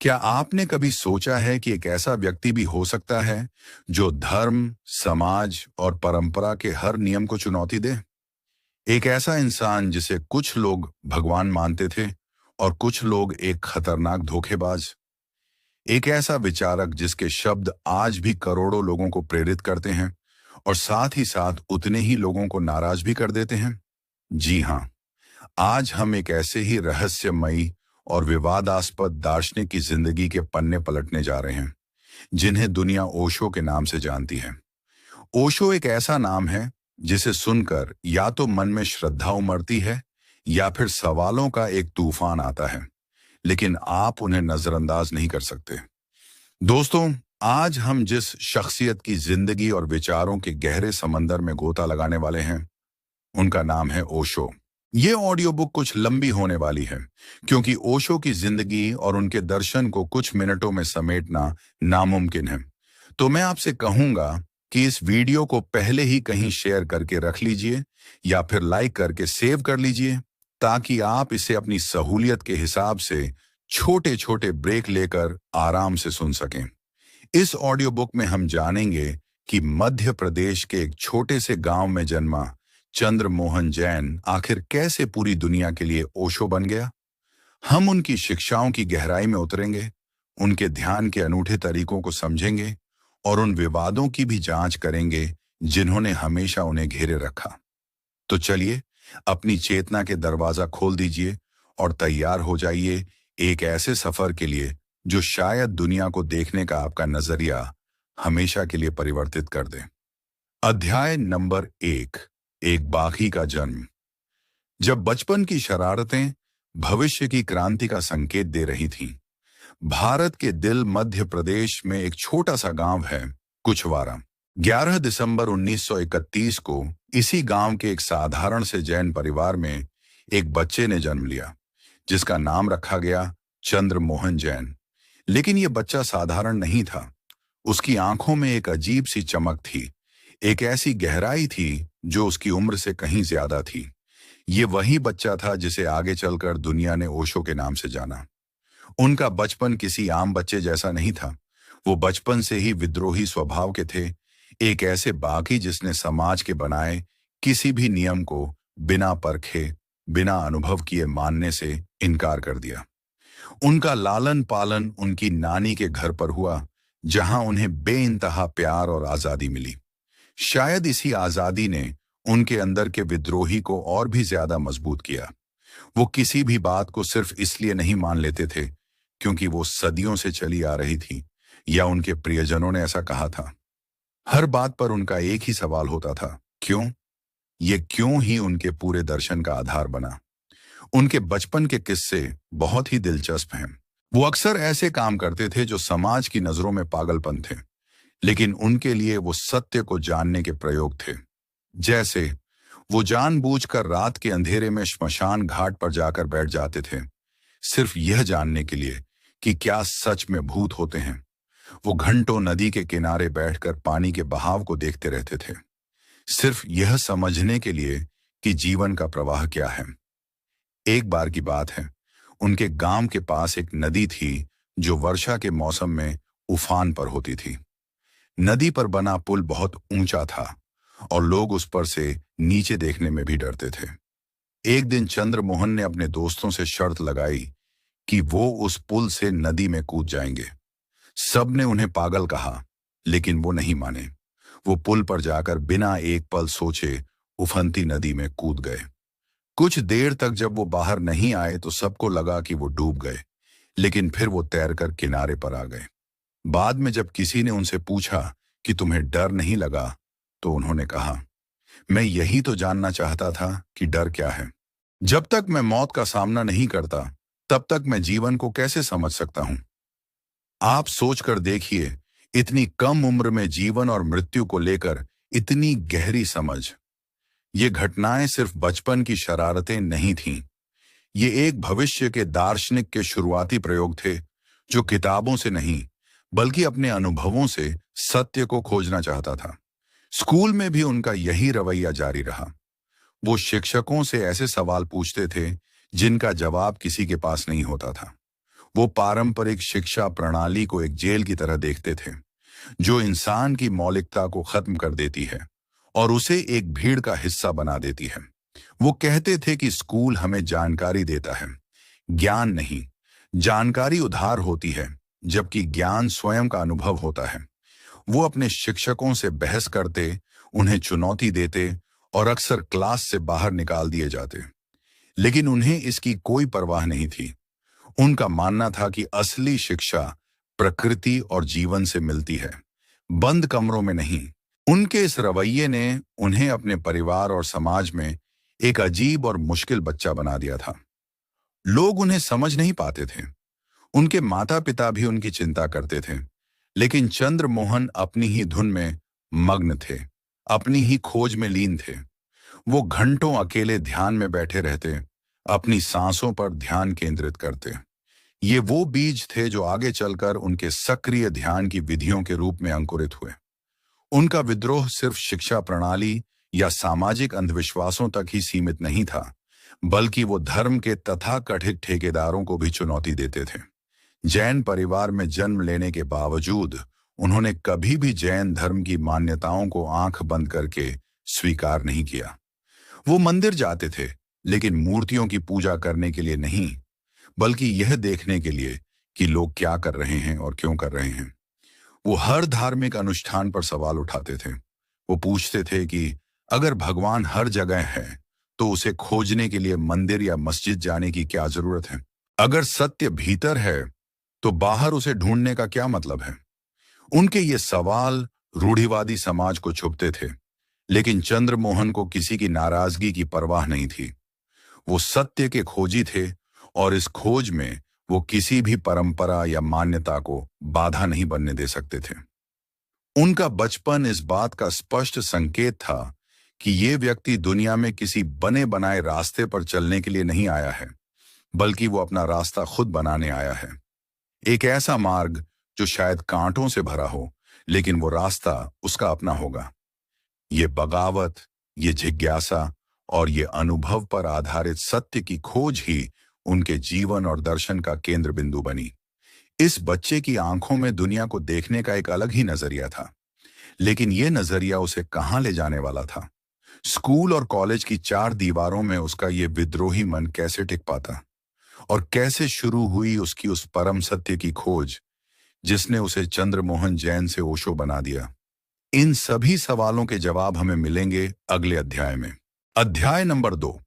क्या आपने कभी सोचा है कि एक ऐसा व्यक्ति भी हो सकता है जो धर्म, समाज और परंपरा के हर नियम को चुनौती दे? एक ऐसा इंसान जिसे कुछ लोग भगवान मानते थे और कुछ लोग एक खतरनाक धोखेबाज। एक ऐसा विचारक जिसके शब्द आज भी करोड़ों लोगों को प्रेरित करते हैं और साथ ही साथ उतने ही लोगों को नाराज भी कर देते हैं। जी हाँ, आज हम एक ऐसे ही रहस्यमयी और विवादास्पद दार्शनिक की जिंदगी के पन्ने पलटने जा रहे हैं जिन्हें दुनिया ओशो के नाम से जानती है। ओशो एक ऐसा नाम है जिसे सुनकर या तो मन में श्रद्धा उमड़ती है या फिर सवालों का एक तूफान आता है, लेकिन आप उन्हें नजरअंदाज नहीं कर सकते। दोस्तों, आज हम जिस शख्सियत की जिंदगी और विचारों के गहरे समंदर में गोता लगाने वाले हैं, उनका नाम है ओशो। ये ऑडियो बुक कुछ लंबी होने वाली है क्योंकि ओशो की जिंदगी और उनके दर्शन को कुछ मिनटों में समेटना नामुमकिन है। तो मैं आपसे कहूंगा कि इस वीडियो को पहले ही कहीं शेयर करके रख लीजिए या फिर लाइक करके सेव कर लीजिए ताकि आप इसे अपनी सहूलियत के हिसाब से छोटे छोटे ब्रेक लेकर आराम से सुन सकें। इस ऑडियो बुक में हम जानेंगे कि मध्य प्रदेश के एक छोटे से गांव में जन्मा चंद्र मोहन जैन आखिर कैसे पूरी दुनिया के लिए ओशो बन गया। हम उनकी शिक्षाओं की गहराई में उतरेंगे, उनके ध्यान के अनूठे तरीकों को समझेंगे और उन विवादों की भी जांच करेंगे जिन्होंने हमेशा उन्हें घेरे रखा। तो चलिए, अपनी चेतना के दरवाजा खोल दीजिए और तैयार हो जाइए एक ऐसे सफर के लिए जो शायद दुनिया को देखने का आपका नजरिया हमेशा के लिए परिवर्तित कर दे। अध्याय नंबर 1, एक बागी का जन्म। जब बचपन की शरारतें भविष्य की क्रांति का संकेत दे रही थीं, भारत के दिल मध्य प्रदेश में एक छोटा सा गांव है, कुछवारा। 11 दिसंबर 1931 को इसी गांव के एक साधारण से जैन परिवार में एक बच्चे ने जन्म लिया जिसका नाम रखा गया चंद्र मोहन जैन। लेकिन यह बच्चा साधारण नहीं था। उसकी आंखों में एक अजीब सी चमक थी, एक ऐसी गहराई थी जो उसकी उम्र से कहीं ज्यादा थी। ये वही बच्चा था जिसे आगे चलकर दुनिया ने ओशो के नाम से जाना। उनका बचपन किसी आम बच्चे जैसा नहीं था। वो बचपन से ही विद्रोही स्वभाव के थे, एक ऐसे बागी जिसने समाज के बनाए किसी भी नियम को बिना परखे, बिना अनुभव किए मानने से इनकार कर दिया। उनका लालन पालन उनकी नानी के घर पर हुआ, जहां उन्हें बेइंतहा प्यार और आजादी मिली। शायद इसी आजादी ने उनके अंदर के विद्रोही को और भी ज्यादा मजबूत किया। वो किसी भी बात को सिर्फ इसलिए नहीं मान लेते थे क्योंकि वो सदियों से चली आ रही थी या उनके प्रियजनों ने ऐसा कहा था। हर बात पर उनका एक ही सवाल होता था, क्यों? ये क्यों ही उनके पूरे दर्शन का आधार बना। उनके बचपन के किस्से बहुत ही दिलचस्प हैं। वो अक्सर ऐसे काम करते थे जो समाज की नजरों में पागलपन थे, लेकिन उनके लिए वो सत्य को जानने के प्रयोग थे। जैसे वो जानबूझकर रात के अंधेरे में श्मशान घाट पर जाकर बैठ जाते थे, सिर्फ यह जानने के लिए कि क्या सच में भूत होते हैं। वो घंटों नदी के किनारे बैठकर पानी के बहाव को देखते रहते थे, सिर्फ यह समझने के लिए कि जीवन का प्रवाह क्या है। एक बार की बात है, उनके गांव के पास एक नदी थी जो वर्षा के मौसम में उफान पर होती थी। नदी पर बना पुल बहुत ऊंचा था और लोग उस पर से नीचे देखने में भी डरते थे। एक दिन चंद्र मोहन ने अपने दोस्तों से शर्त लगाई कि वो उस पुल से नदी में कूद जाएंगे। सब ने उन्हें पागल कहा, लेकिन वो नहीं माने। वो पुल पर जाकर बिना एक पल सोचे उफनती नदी में कूद गए। कुछ देर तक जब वो बाहर नहीं आए तो सबको लगा कि वो डूब गए, लेकिन फिर वो तैरकर किनारे पर आ गए। बाद में जब किसी ने उनसे पूछा कि तुम्हें डर नहीं लगा, तो उन्होंने कहा, मैं यही तो जानना चाहता था कि डर क्या है। जब तक मैं मौत का सामना नहीं करता, तब तक मैं जीवन को कैसे समझ सकता हूं। आप सोचकर देखिए, इतनी कम उम्र में जीवन और मृत्यु को लेकर इतनी गहरी समझ। ये घटनाएं सिर्फ बचपन की शरारतें नहीं थीं। ये एक भविष्य के दार्शनिक के शुरुआती प्रयोग थे जो किताबों से नहीं बल्कि अपने अनुभवों से सत्य को खोजना चाहता था। स्कूल में भी उनका यही रवैया जारी रहा। वो शिक्षकों से ऐसे सवाल पूछते थे जिनका जवाब किसी के पास नहीं होता था। वो पारंपरिक शिक्षा प्रणाली को एक जेल की तरह देखते थे, जो इंसान की मौलिकता को खत्म कर देती है और उसे एक भीड़ का हिस्सा बना देती है। वो कहते थे कि स्कूल हमें जानकारी देता है, ज्ञान नहीं। जानकारी उधार होती है, जबकि ज्ञान स्वयं का अनुभव होता है। वो अपने शिक्षकों से बहस करते, उन्हें चुनौती देते और अक्सर क्लास से बाहर निकाल दिए जाते, लेकिन उन्हें इसकी कोई परवाह नहीं थी। उनका मानना था कि असली शिक्षा प्रकृति और जीवन से मिलती है, बंद कमरों में नहीं। उनके इस रवैये ने उन्हें अपने परिवार और समाज में एक अजीब और मुश्किल बच्चा बना दिया था। लोग उन्हें समझ नहीं पाते थे। उनके माता पिता भी उनकी चिंता करते थे, लेकिन चंद्र मोहन अपनी ही धुन में मग्न थे, अपनी ही खोज में लीन थे। वो घंटों अकेले ध्यान में बैठे रहते, अपनी सांसों पर ध्यान केंद्रित करते। ये वो बीज थे जो आगे चलकर उनके सक्रिय ध्यान की विधियों के रूप में अंकुरित हुए। उनका विद्रोह सिर्फ शिक्षा प्रणाली या सामाजिक अंधविश्वासों तक ही सीमित नहीं था, बल्कि वो धर्म के तथाकथित ठेकेदारों को भी चुनौती देते थे। जैन परिवार में जन्म लेने के बावजूद उन्होंने कभी भी जैन धर्म की मान्यताओं को आंख बंद करके स्वीकार नहीं किया। वो मंदिर जाते थे, लेकिन मूर्तियों की पूजा करने के लिए नहीं, बल्कि यह देखने के लिए कि लोग क्या कर रहे हैं और क्यों कर रहे हैं। वो हर धार्मिक अनुष्ठान पर सवाल उठाते थे। वो पूछते थे कि अगर भगवान हर जगह है, तो उसे खोजने के लिए मंदिर या मस्जिद जाने की क्या जरूरत है? अगर सत्य भीतर है, तो बाहर उसे ढूंढने का क्या मतलब है? उनके ये सवाल रूढ़िवादी समाज को छुपते थे, लेकिन चंद्र मोहन को किसी की नाराजगी की परवाह नहीं थी। वो सत्य के खोजी थे और इस खोज में वो किसी भी परंपरा या मान्यता को बाधा नहीं बनने दे सकते थे। उनका बचपन इस बात का स्पष्ट संकेत था कि ये व्यक्ति दुनिया में किसी बने बनाए रास्ते पर चलने के लिए नहीं आया है, बल्कि वो अपना रास्ता खुद बनाने आया है। एक ऐसा मार्ग जो शायद कांटों से भरा हो, लेकिन वो रास्ता उसका अपना होगा। ये बगावत, ये जिज्ञासा और ये अनुभव पर आधारित सत्य की खोज ही उनके जीवन और दर्शन का केंद्र बिंदु बनी। इस बच्चे की आंखों में दुनिया को देखने का एक अलग ही नजरिया था, लेकिन ये नजरिया उसे कहाँ ले जाने वाला था? स्कूल और कॉलेज की चार दीवारों में उसका ये विद्रोही मन कैसे टिक पाता? और कैसे शुरू हुई उसकी उस परम सत्य की खोज जिसने उसे चंद्रमोहन जैन से ओशो बना दिया? इन सभी सवालों के जवाब हमें मिलेंगे अगले अध्याय में। अध्याय नंबर 2,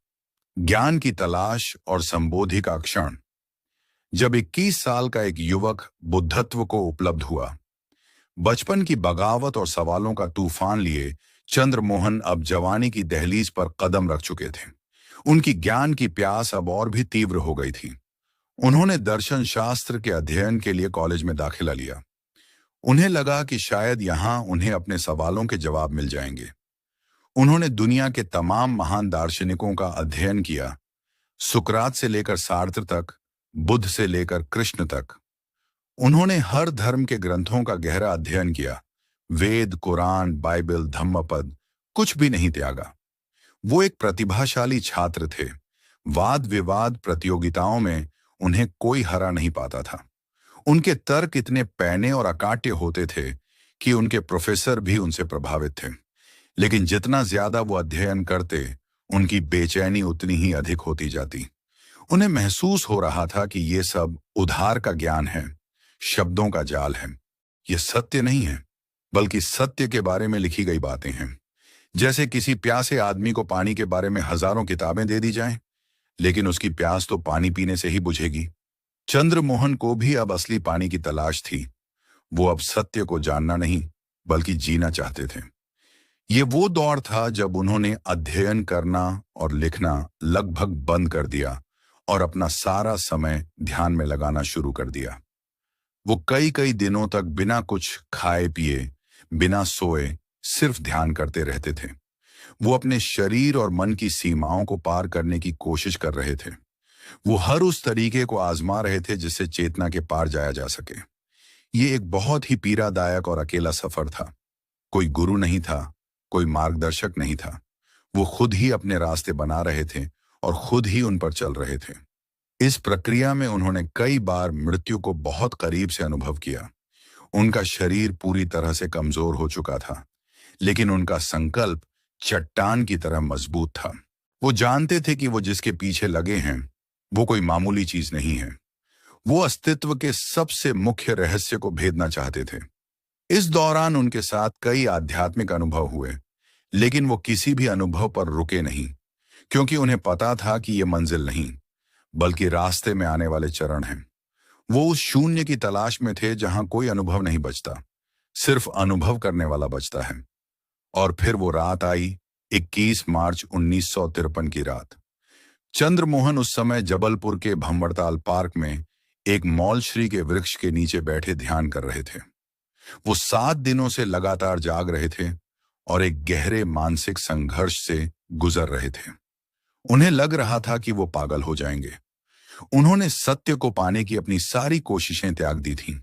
ज्ञान की तलाश और संबोधि का क्षण। जब 21 साल का एक युवक बुद्धत्व को उपलब्ध हुआ, बचपन की बगावत और सवालों का तूफान लिए चंद्रमोहन अब जवानी की दहलीज पर कदम रख चुके थे। उनकी ज्ञान की प्यास अब और भी तीव्र हो गई थी। उन्होंने दर्शन शास्त्र के अध्ययन के लिए कॉलेज में दाखिला लिया। उन्हें लगा कि शायद यहां उन्हें अपने सवालों के जवाब मिल जाएंगे। उन्होंने दुनिया के तमाम महान दार्शनिकों का अध्ययन किया, सुकरात से लेकर सार्त्र तक, बुद्ध से लेकर कृष्ण तक। उन्होंने हर धर्म के ग्रंथों का गहरा अध्ययन किया, वेद, कुरान, बाइबल, धम्मपद, कुछ भी नहीं त्यागा। वो एक प्रतिभाशाली छात्र थे। वाद विवाद प्रतियोगिताओं में उन्हें कोई हरा नहीं पाता था। उनके तर्क इतने पैने और अकाट्य होते थे कि उनके प्रोफेसर भी उनसे प्रभावित थे। लेकिन जितना ज्यादा वो अध्ययन करते, उनकी बेचैनी उतनी ही अधिक होती जाती। उन्हें महसूस हो रहा था कि ये सब उधार का ज्ञान है, शब्दों का जाल है। ये सत्य नहीं है, बल्कि सत्य के बारे में लिखी गई बातें हैं। जैसे किसी प्यासे आदमी को पानी के बारे में हजारों किताबें दे दी जाएं, लेकिन उसकी प्यास तो पानी पीने से ही बुझेगी। चंद्रमोहन को भी अब असली पानी की तलाश थी। वो अब सत्य को जानना नहीं, बल्कि जीना चाहते थे। ये वो दौर था जब उन्होंने अध्ययन करना और लिखना लगभग बंद कर दिया और अपना सारा समय ध्यान में लगाना शुरू कर दिया। वो कई कई दिनों तक बिना कुछ खाए पिए, बिना सोए, सिर्फ ध्यान करते रहते थे। वो अपने शरीर और मन की सीमाओं को पार करने की कोशिश कर रहे थे। वो हर उस तरीके को आजमा रहे थे जिससे चेतना के पार जाया जा सके। ये एक बहुत ही पीड़ादायक और अकेला सफर था। कोई गुरु नहीं था, कोई मार्गदर्शक नहीं था। वो खुद ही अपने रास्ते बना रहे थे और खुद ही उन पर चल रहे थे। इस प्रक्रिया में उन्होंने कई बार मृत्यु को बहुत करीब से अनुभव किया। उनका शरीर पूरी तरह से कमजोर हो चुका था, लेकिन उनका संकल्प चट्टान की तरह मजबूत था। वो जानते थे कि वो जिसके पीछे लगे हैं वो कोई मामूली चीज नहीं है। वो अस्तित्व के सबसे मुख्य रहस्य को भेदना चाहते थे। इस दौरान उनके साथ कई आध्यात्मिक अनुभव हुए, लेकिन वो किसी भी अनुभव पर रुके नहीं, क्योंकि उन्हें पता था कि ये मंजिल नहीं, बल्कि रास्ते में आने वाले चरण हैं। वो उस शून्य की तलाश में थे जहां कोई अनुभव नहीं बचता, सिर्फ अनुभव करने वाला बचता है। और फिर वो रात आई, 21 मार्च 1953 की रात। चंद्रमोहन उस समय जबलपुर के भंवरताल पार्क में एक मौलश्री के वृक्ष के नीचे बैठे ध्यान कर रहे थे। वो 7 दिनों से लगातार जाग रहे थे और एक गहरे मानसिक संघर्ष से गुजर रहे थे। उन्हें लग रहा था कि वो पागल हो जाएंगे। उन्होंने सत्य को पाने की अपनी सारी कोशिशें त्याग दी थीं।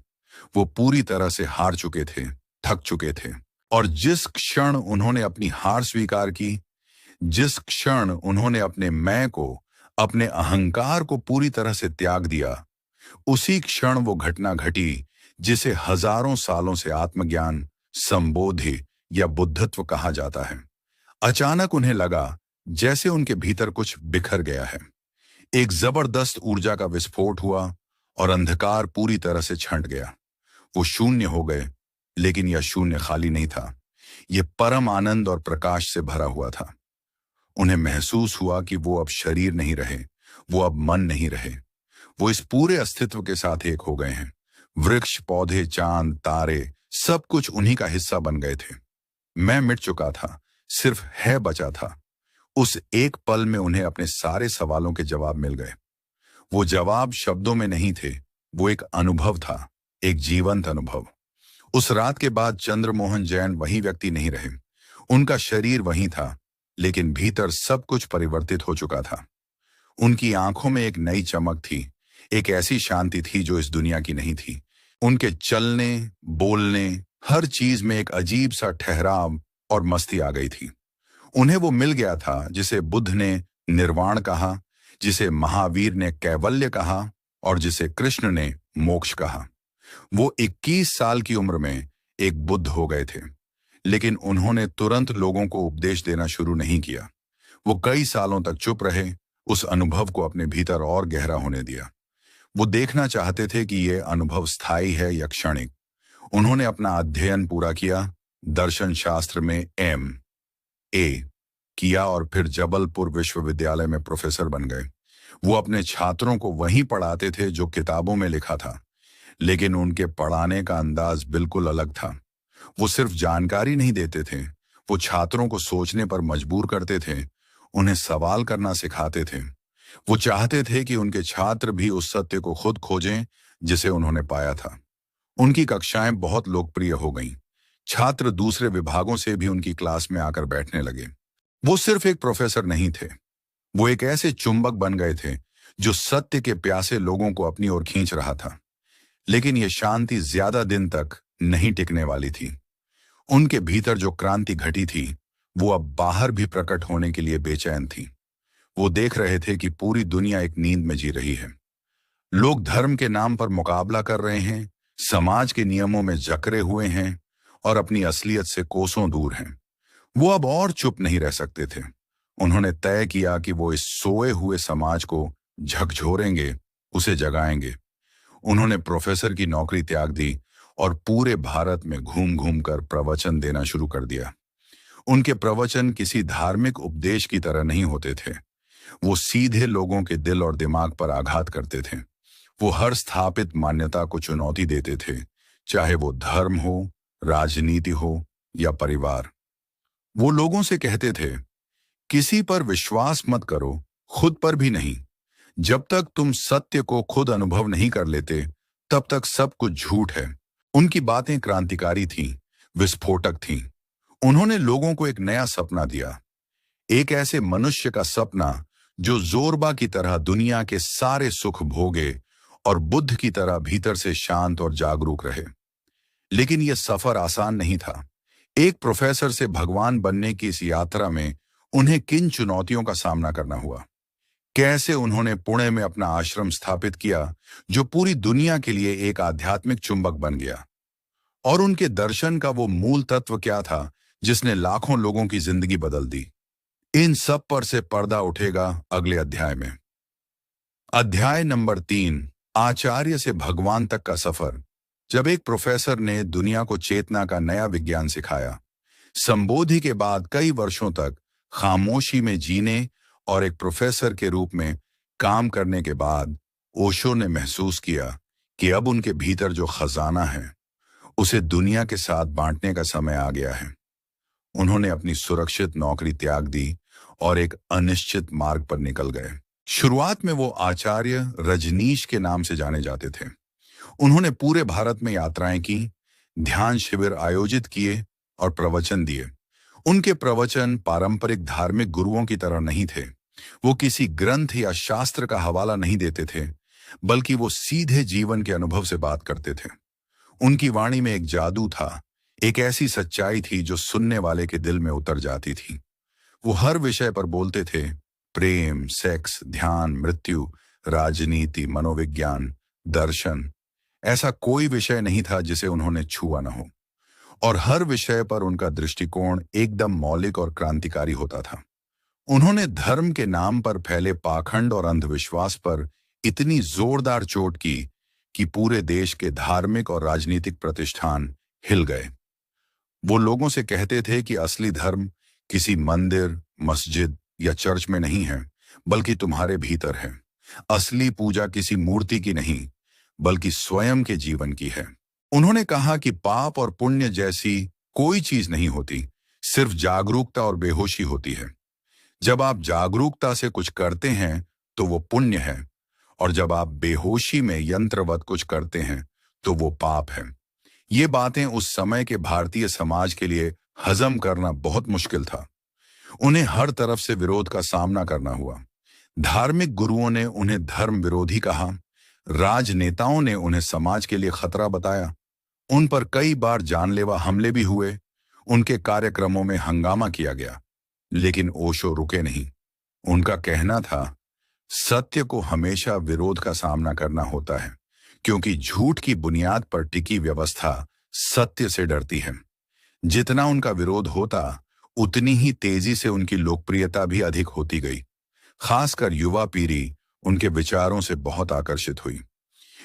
वो पूरी तरह से हार चुके थे, थक चुके थे। और जिस क्षण उन्होंने अपनी हार स्वीकार की, जिस क्षण उन्होंने अपने मैं को, अपने अहंकार को पूरी तरह से त्याग दिया, उसी क्षण वो घटना घटी जिसे हजारों सालों से आत्मज्ञान, संबोधि या बुद्धत्व कहा जाता है। अचानक उन्हें लगा जैसे उनके भीतर कुछ बिखर गया है। एक जबरदस्त ऊर्जा का विस्फोट हुआ और अंधकार पूरी तरह से छंट गया। वो शून्य हो गए, लेकिन यह शून्य खाली नहीं था। यह परम आनंद और प्रकाश से भरा हुआ था। उन्हें महसूस हुआ कि वो अब शरीर नहीं रहे, वो अब मन नहीं रहे। वो इस पूरे अस्तित्व के साथ एक हो गए हैं। वृक्ष, पौधे, चांद, तारे, सब कुछ उन्हीं का हिस्सा बन गए थे। मैं मिट चुका था, सिर्फ है बचा था। उस एक पल में उन्हें अपने सारे सवालों के जवाब मिल गए। वो जवाब शब्दों में नहीं थे, वो एक अनुभव था, एक जीवंत अनुभव। उस रात के बाद चंद्रमोहन जैन वही व्यक्ति नहीं रहे। उनका शरीर वही था, लेकिन भीतर सब कुछ परिवर्तित हो चुका था। उनकी आंखों में एक नई चमक थी, एक ऐसी शांति थी जो इस दुनिया की नहीं थी। उनके चलने, बोलने, हर चीज में एक अजीब सा ठहराव और मस्ती आ गई थी। उन्हें वो मिल गया था जिसे बुद्ध ने निर्वाण कहा, जिसे महावीर ने कैवल्य कहा और जिसे कृष्ण ने मोक्ष कहा। वो 21 साल की उम्र में एक बुद्ध हो गए थे, लेकिन उन्होंने तुरंत लोगों को उपदेश देना शुरू नहीं किया। वो कई सालों तक चुप रहे, उस अनुभव को अपने भीतर और गहरा होने दिया। वो देखना चाहते थे कि ये अनुभव स्थायी है या क्षणिक। उन्होंने अपना अध्ययन पूरा किया, दर्शन शास्त्र में M.A. किया और फिर जबलपुर विश्वविद्यालय में प्रोफेसर बन गए। वो अपने छात्रों को वही पढ़ाते थे जो किताबों में लिखा था, लेकिन उनके पढ़ाने का अंदाज बिल्कुल अलग था। वो सिर्फ जानकारी नहीं देते थे, वो छात्रों को सोचने पर मजबूर करते थे, उन्हें सवाल करना सिखाते थे। वो चाहते थे कि उनके छात्र भी उस सत्य को खुद खोजें जिसे उन्होंने पाया था। उनकी कक्षाएं बहुत लोकप्रिय हो गईं। छात्र दूसरे विभागों से भी उनकी क्लास में आकर बैठने लगे। वो सिर्फ एक प्रोफेसर नहीं थे, वो एक ऐसे चुंबक बन गए थे जो सत्य के प्यासे लोगों को अपनी ओर खींच रहा था। लेकिन यह शांति ज्यादा दिन तक नहीं टिकने वाली थी। उनके भीतर जो क्रांति घटी थी, वो अब बाहर भी प्रकट होने के लिए बेचैन थी। वो देख रहे थे कि पूरी दुनिया एक नींद में जी रही है। लोग धर्म के नाम पर मुकाबला कर रहे हैं, समाज के नियमों में जकड़े हुए हैं और अपनी असलियत से कोसों दूर हैं। वो अब और चुप नहीं रह सकते थे। उन्होंने तय किया कि वो इस सोए हुए समाज को झकझोरेंगे, उसे जगाएंगे। उन्होंने प्रोफेसर की नौकरी त्याग दी और पूरे भारत में घूम घूम कर प्रवचन देना शुरू कर दिया। उनके प्रवचन किसी धार्मिक उपदेश की तरह नहीं होते थे। वो सीधे लोगों के दिल और दिमाग पर आघात करते थे। वो हर स्थापित मान्यता को चुनौती देते थे, चाहे वो धर्म हो, राजनीति हो या परिवार। वो लोगों से कहते थे, किसी पर विश्वास मत करो, खुद पर भी नहीं। जब तक तुम सत्य को खुद अनुभव नहीं कर लेते, तब तक सब कुछ झूठ है। उनकी बातें क्रांतिकारी थीं, विस्फोटक थीं। उन्होंने लोगों को एक नया सपना दिया, एक ऐसे मनुष्य का सपना जो जोरबा की तरह दुनिया के सारे सुख भोगे और बुद्ध की तरह भीतर से शांत और जागरूक रहे। लेकिन यह सफर आसान नहीं था। एक प्रोफेसर से भगवान बनने की इस यात्रा में उन्हें किन चुनौतियों का सामना करना हुआ। कैसे उन्होंने पुणे में अपना आश्रम स्थापित किया जो पूरी दुनिया के लिए एक आध्यात्मिक चुंबक बन गया, और उनके दर्शन का वो मूल तत्व क्या था जिसने लाखों लोगों की जिंदगी बदल दी। इन सब पर से पर्दा उठेगा अगले अध्याय में। अध्याय नंबर 3, आचार्य से भगवान तक का सफर। जब एक प्रोफेसर ने दुनिया को चेतना का नया विज्ञान सिखाया, संबोधि के बाद कई वर्षों तक खामोशी में जीने और एक प्रोफेसर के रूप में काम करने के बाद ओशो ने महसूस किया कि अब उनके भीतर जो खजाना है उसे दुनिया के साथ बांटने का समय आ गया है। उन्होंने अपनी सुरक्षित नौकरी त्याग दी और एक अनिश्चित मार्ग पर निकल गए। शुरुआत में वो आचार्य रजनीश के नाम से जाने जाते थे। उन्होंने पूरे भारत में यात्राएं की, ध्यान शिविर आयोजित किए और प्रवचन दिए। उनके प्रवचन पारंपरिक धार्मिक गुरुओं की तरह नहीं थे। वो किसी ग्रंथ या शास्त्र का हवाला नहीं देते थे, बल्कि वो सीधे जीवन के अनुभव से बात करते थे। उनकी वाणी में एक जादू था, एक ऐसी सच्चाई थी जो सुनने वाले के दिल में उतर जाती थी। वो हर विषय पर बोलते थे, प्रेम, सेक्स, ध्यान, मृत्यु, राजनीति, मनोविज्ञान, दर्शन। ऐसा कोई विषय नहीं था जिसे उन्होंने छुआ न हो, और हर विषय पर उनका दृष्टिकोण एकदम मौलिक और क्रांतिकारी होता था। उन्होंने धर्म के नाम पर फैले पाखंड और अंधविश्वास पर इतनी जोरदार चोट की कि पूरे देश के धार्मिक और राजनीतिक प्रतिष्ठान हिल गए। वो लोगों से कहते थे कि असली धर्म किसी मंदिर, मस्जिद या चर्च में नहीं है, बल्कि तुम्हारे भीतर है। असली पूजा किसी मूर्ति की नहीं, बल्कि स्वयं के जीवन की है। उन्होंने कहा कि पाप और पुण्य जैसी कोई चीज नहीं होती, सिर्फ जागरूकता और बेहोशी होती है। जब आप जागरूकता से कुछ करते हैं तो वो पुण्य है, और जब आप बेहोशी में यंत्रवत कुछ करते हैं तो वो पाप है। ये बातें उस समय के भारतीय समाज के लिए हजम करना बहुत मुश्किल था। उन्हें हर तरफ से विरोध का सामना करना हुआ। धार्मिक गुरुओं ने उन्हें धर्म विरोधी कहा, राजनेताओं ने उन्हें समाज के लिए खतरा बताया। उन पर कई बार जानलेवा हमले भी हुए। उनके कार्यक्रमों में हंगामा किया गया, लेकिन ओशो रुके नहीं। उनका कहना था, सत्य को हमेशा विरोध का सामना करना होता है, क्योंकि झूठ की बुनियाद पर टिकी व्यवस्था सत्य से डरती है। जितना उनका विरोध होता, उतनी ही तेजी से उनकी लोकप्रियता भी अधिक होती गई। खासकर युवा पीढ़ी उनके विचारों से बहुत आकर्षित हुई।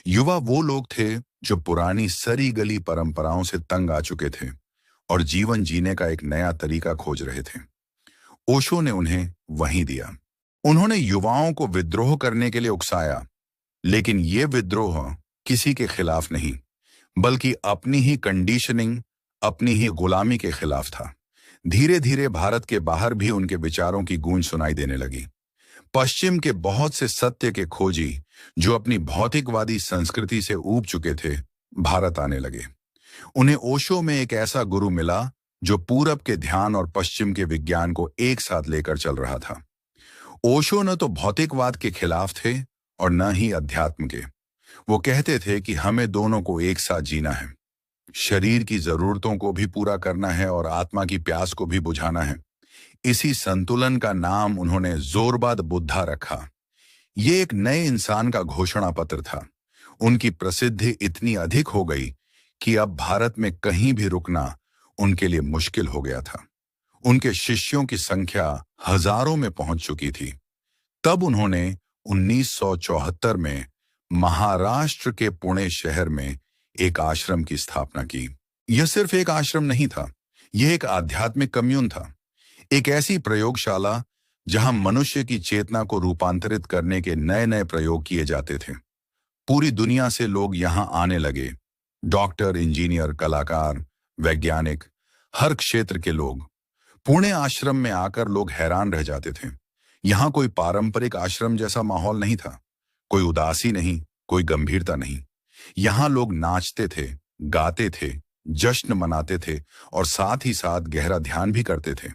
युवा वो लोग थे जो पुरानी सरी गली परंपराओं से तंग आ चुके थे और जीवन जीने का एक नया तरीका खोज रहे थे। ओशो ने उन्हें वहीं दिया। उन्होंने युवाओं को विद्रोह करने के लिए उकसाया, लेकिन ये विद्रोह किसी के खिलाफ नहीं, बल्कि अपनी ही कंडीशनिंग, अपनी ही गुलामी के खिलाफ था। धीरे धीरे भारत के बाहर भी उनके विचारों की गूंज सुनाई देने लगी। पश्चिम के बहुत से सत्य के खोजी जो अपनी भौतिकवादी संस्कृति से ऊब चुके थे, भारत आने लगे। उन्हें ओशो में एक ऐसा गुरु मिला जो पूरब के ध्यान और पश्चिम के विज्ञान को एक साथ लेकर चल रहा था। ओशो न तो भौतिकवाद के खिलाफ थे और न ही अध्यात्म के। वो कहते थे कि हमें दोनों को एक साथ जीना है। शरीर की जरूरतों को भी पूरा करना है और आत्मा की प्यास को भी बुझाना है। इसी संतुलन का नाम उन्होंने जोरबाद बुद्धा रखा। ये एक नए इंसान का घोषणा पत्र था। उनकी प्रसिद्धि इतनी अधिक हो गई कि अब भारत में कहीं भी रुकना उनके लिए मुश्किल हो गया था। उनके शिष्यों की संख्या हजारों में पहुंच चुकी थी। तब उन्होंने 1974 में महाराष्ट्र के पुणे शहर में एक आश्रम की स्थापना की। यह सिर्फ एक आश्रम नहीं था, यह एक आध्यात्मिक कम्यून था, एक ऐसी प्रयोगशाला जहां मनुष्य की चेतना को रूपांतरित करने के नए नए प्रयोग किए जाते थे। पूरी दुनिया से लोग यहां आने लगे, डॉक्टर, इंजीनियर, कलाकार, वैज्ञानिक, हर क्षेत्र के लोग। पुणे आश्रम में आकर लोग हैरान रह जाते थे। यहां कोई पारंपरिक आश्रम जैसा माहौल नहीं था, कोई उदासी नहीं, कोई गंभीरता नहीं। यहां लोग नाचते थे, गाते थे, जश्न मनाते थे और साथ ही साथ गहरा ध्यान भी करते थे।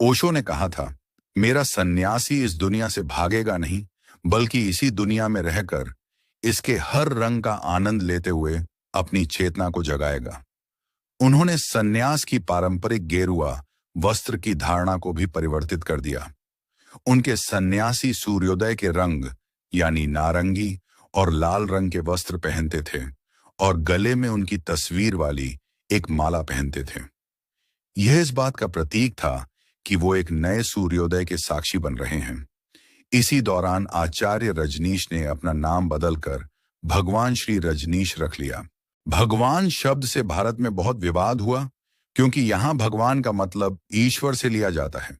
ओशो ने कहा था, मेरा सन्यासी इस दुनिया से भागेगा नहीं, बल्कि इसी दुनिया में रहकर इसके हर रंग का आनंद लेते हुए अपनी चेतना को जगाएगा। उन्होंने सन्यास की पारंपरिक गेरुआ वस्त्र की धारणा को भी परिवर्तित कर दिया। उनके सन्यासी सूर्योदय के रंग यानी नारंगी और लाल रंग के वस्त्र पहनते थे और गले में उनकी तस्वीर वाली एक माला पहनते थे। यह इस बात का प्रतीक था कि वो एक नए सूर्योदय के साक्षी बन रहे हैं। इसी दौरान आचार्य रजनीश ने अपना नाम बदलकर भगवान श्री रजनीश रख लिया। भगवान शब्द से भारत में बहुत विवाद हुआ क्योंकि यहां भगवान का मतलब ईश्वर से लिया जाता है,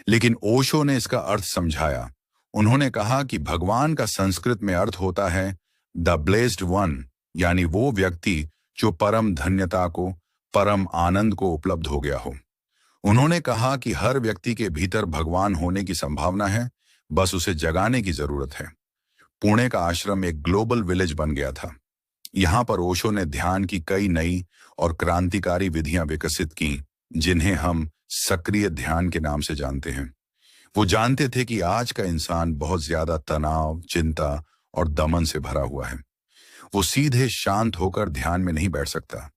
लेकिन ओशो ने इसका अर्थ समझाया। उन्होंने कहा कि भगवान का संस्कृत में अर्थ होता है द ब्लेस्ड वन, यानी वो व्यक्ति जो परम धन्यता को, परम आनंद को उपलब्ध हो गया हो। उन्होंने कहा कि हर व्यक्ति के भीतर भगवान होने की संभावना है, बस उसे जगाने की जरूरत है। पुणे का आश्रम एक ग्लोबल विलेज बन गया था। यहाँ पर ओशो ने ध्यान की कई नई और क्रांतिकारी विधियां विकसित की, जिन्हें हम सक्रिय ध्यान के नाम से जानते हैं। वो जानते थे कि आज का इंसान बहुत ज्यादा तनाव, चिंता और दमन से भरा हुआ है। वो सीधे शांत होकर ध्यान में नहीं बैठ सकता।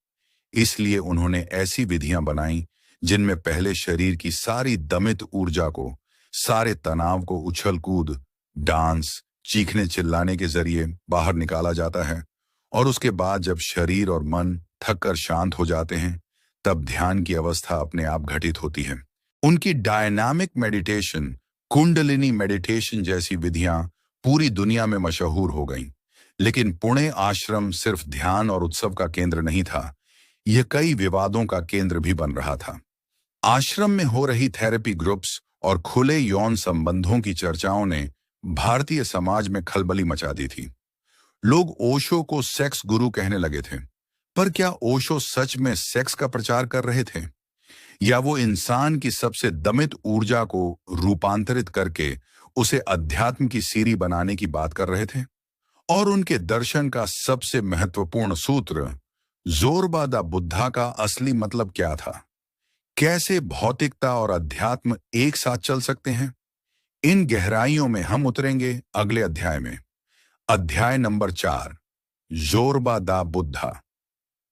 इसलिए उन्होंने ऐसी विधियां बनाई जिनमें पहले शरीर की सारी दमित ऊर्जा को, सारे तनाव को उछल कूद, डांस, चीखने चिल्लाने के जरिए बाहर निकाला जाता है, और उसके बाद जब शरीर और मन थक कर शांत हो जाते हैं, तब ध्यान की अवस्था अपने आप घटित होती है। उनकी डायनामिक मेडिटेशन, कुंडलिनी मेडिटेशन जैसी विधियां पूरी दुनिया में मशहूर हो गईं। लेकिन पुणे आश्रम सिर्फ ध्यान और उत्सव का केंद्र नहीं था, यह कई विवादों का केंद्र भी बन रहा था। आश्रम में हो रही थेरेपी ग्रुप्स और खुले यौन संबंधों की चर्चाओं ने भारतीय समाज में खलबली मचा दी थी। लोग ओशो को सेक्स गुरु कहने लगे थे। पर क्या ओशो सच में सेक्स का प्रचार कर रहे थे, या वो इंसान की सबसे दमित ऊर्जा को रूपांतरित करके उसे अध्यात्म की सीढ़ी बनाने की बात कर रहे थे? और उनके दर्शन का सबसे महत्वपूर्ण सूत्र, जोरबा दा बुद्धा का असली मतलब क्या था? कैसे भौतिकता और अध्यात्म एक साथ चल सकते हैं? इन गहराइयों में हम उतरेंगे अगले अध्याय में। अध्याय नंबर 4, जोरबा दा बुद्धा,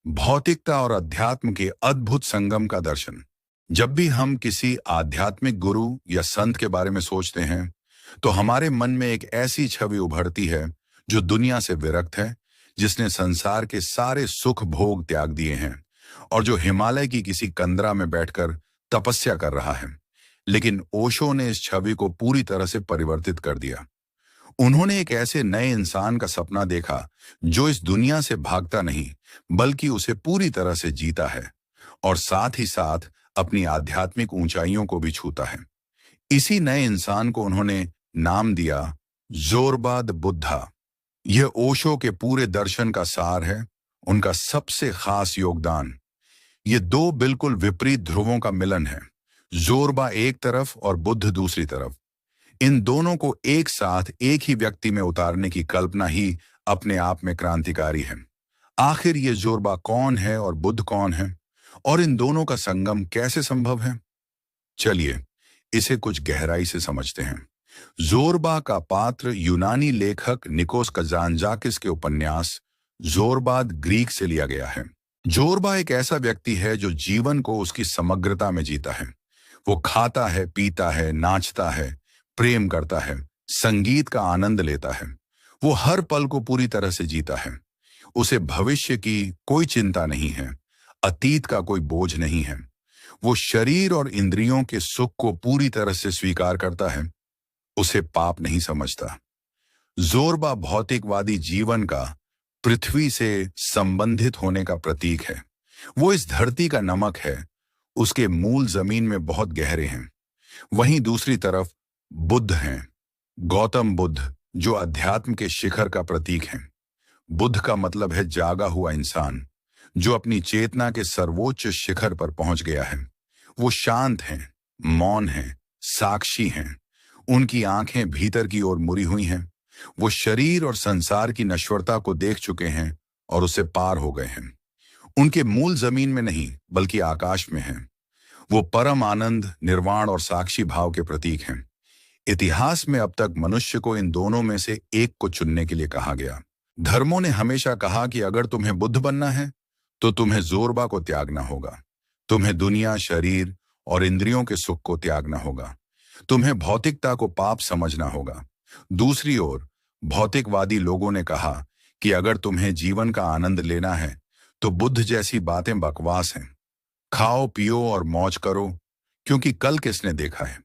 भौतिकता और अध्यात्म के अद्भुत संगम का दर्शन। जब भी हम किसी आध्यात्मिक गुरु या संत के बारे में सोचते हैं, तो हमारे मन में एक ऐसी छवि उभरती है जो दुनिया से विरक्त है, जिसने संसार के सारे सुख भोग त्याग दिए हैं और जो हिमालय की किसी कंदरा में बैठकर तपस्या कर रहा है। लेकिन ओशो ने इस छवि को पूरी तरह से परिवर्तित कर दिया। उन्होंने एक ऐसे नए इंसान का सपना देखा जो इस दुनिया से भागता नहीं, बल्कि उसे पूरी तरह से जीता है और साथ ही साथ अपनी आध्यात्मिक ऊंचाइयों को भी छूता है। इसी नए इंसान को उन्होंने नाम दिया जोरबा द बुद्धा। यह ओशो के पूरे दर्शन का सार है, उनका सबसे खास योगदान। ये दो बिल्कुल विपरीत ध्रुवों का मिलन है, जोरबा एक तरफ और बुद्ध दूसरी तरफ। इन दोनों को एक साथ एक ही व्यक्ति में उतारने की कल्पना ही अपने आप में क्रांतिकारी है। आखिर ये जोरबा कौन है और बुद्ध कौन है, और इन दोनों का संगम कैसे संभव है? चलिए इसे कुछ गहराई से समझते हैं। जोरबा का पात्र यूनानी लेखक निकोस कजानजाकिस के उपन्यास जोरबाद ग्रीक से लिया गया है। जोरबा एक ऐसा व्यक्ति है जो जीवन को उसकी समग्रता में जीता है। वो खाता है, पीता है, नाचता है, प्रेम करता है, संगीत का आनंद लेता है। वो हर पल को पूरी तरह से जीता है। उसे भविष्य की कोई चिंता नहीं है, अतीत का कोई बोझ नहीं है। वो शरीर और इंद्रियों के सुख को पूरी तरह से स्वीकार करता है, उसे पाप नहीं समझता। जोरबा भौतिकवादी जीवन का पृथ्वी से संबंधित होने का प्रतीक है। वो इस धरती का नमक है, उसके मूल जमीन में बहुत गहरे हैं। वहीं दूसरी तरफ बुद्ध हैं, गौतम बुद्ध, जो अध्यात्म के शिखर का प्रतीक हैं। बुद्ध का मतलब है जागा हुआ इंसान, जो अपनी चेतना के सर्वोच्च शिखर पर पहुंच गया है। वो शांत हैं, मौन हैं, साक्षी हैं। उनकी आंखें भीतर की ओर मुड़ी हुई हैं। वो शरीर और संसार की नश्वरता को देख चुके हैं और उसे पार हो गए हैं। उनके मूल जमीन में नहीं, बल्कि आकाश में हैं। वो परम आनंद, निर्वाण और साक्षी भाव के प्रतीक हैं। इतिहास में अब तक मनुष्य को इन दोनों में से एक को चुनने के लिए कहा गया। धर्मों ने हमेशा कहा कि अगर तुम्हें बुद्ध बनना है तो तुम्हें जोरबा को त्यागना होगा। तुम्हें दुनिया, शरीर और इंद्रियों के सुख को त्यागना होगा। तुम्हें भौतिकता को पाप समझना होगा। दूसरी ओर भौतिकवादी लोगों ने कहा कि अगर तुम्हें जीवन का आनंद लेना है तो बुद्ध जैसी बातें बकवास हैं। खाओ पियो और मौज करो, क्योंकि कल किसने देखा है।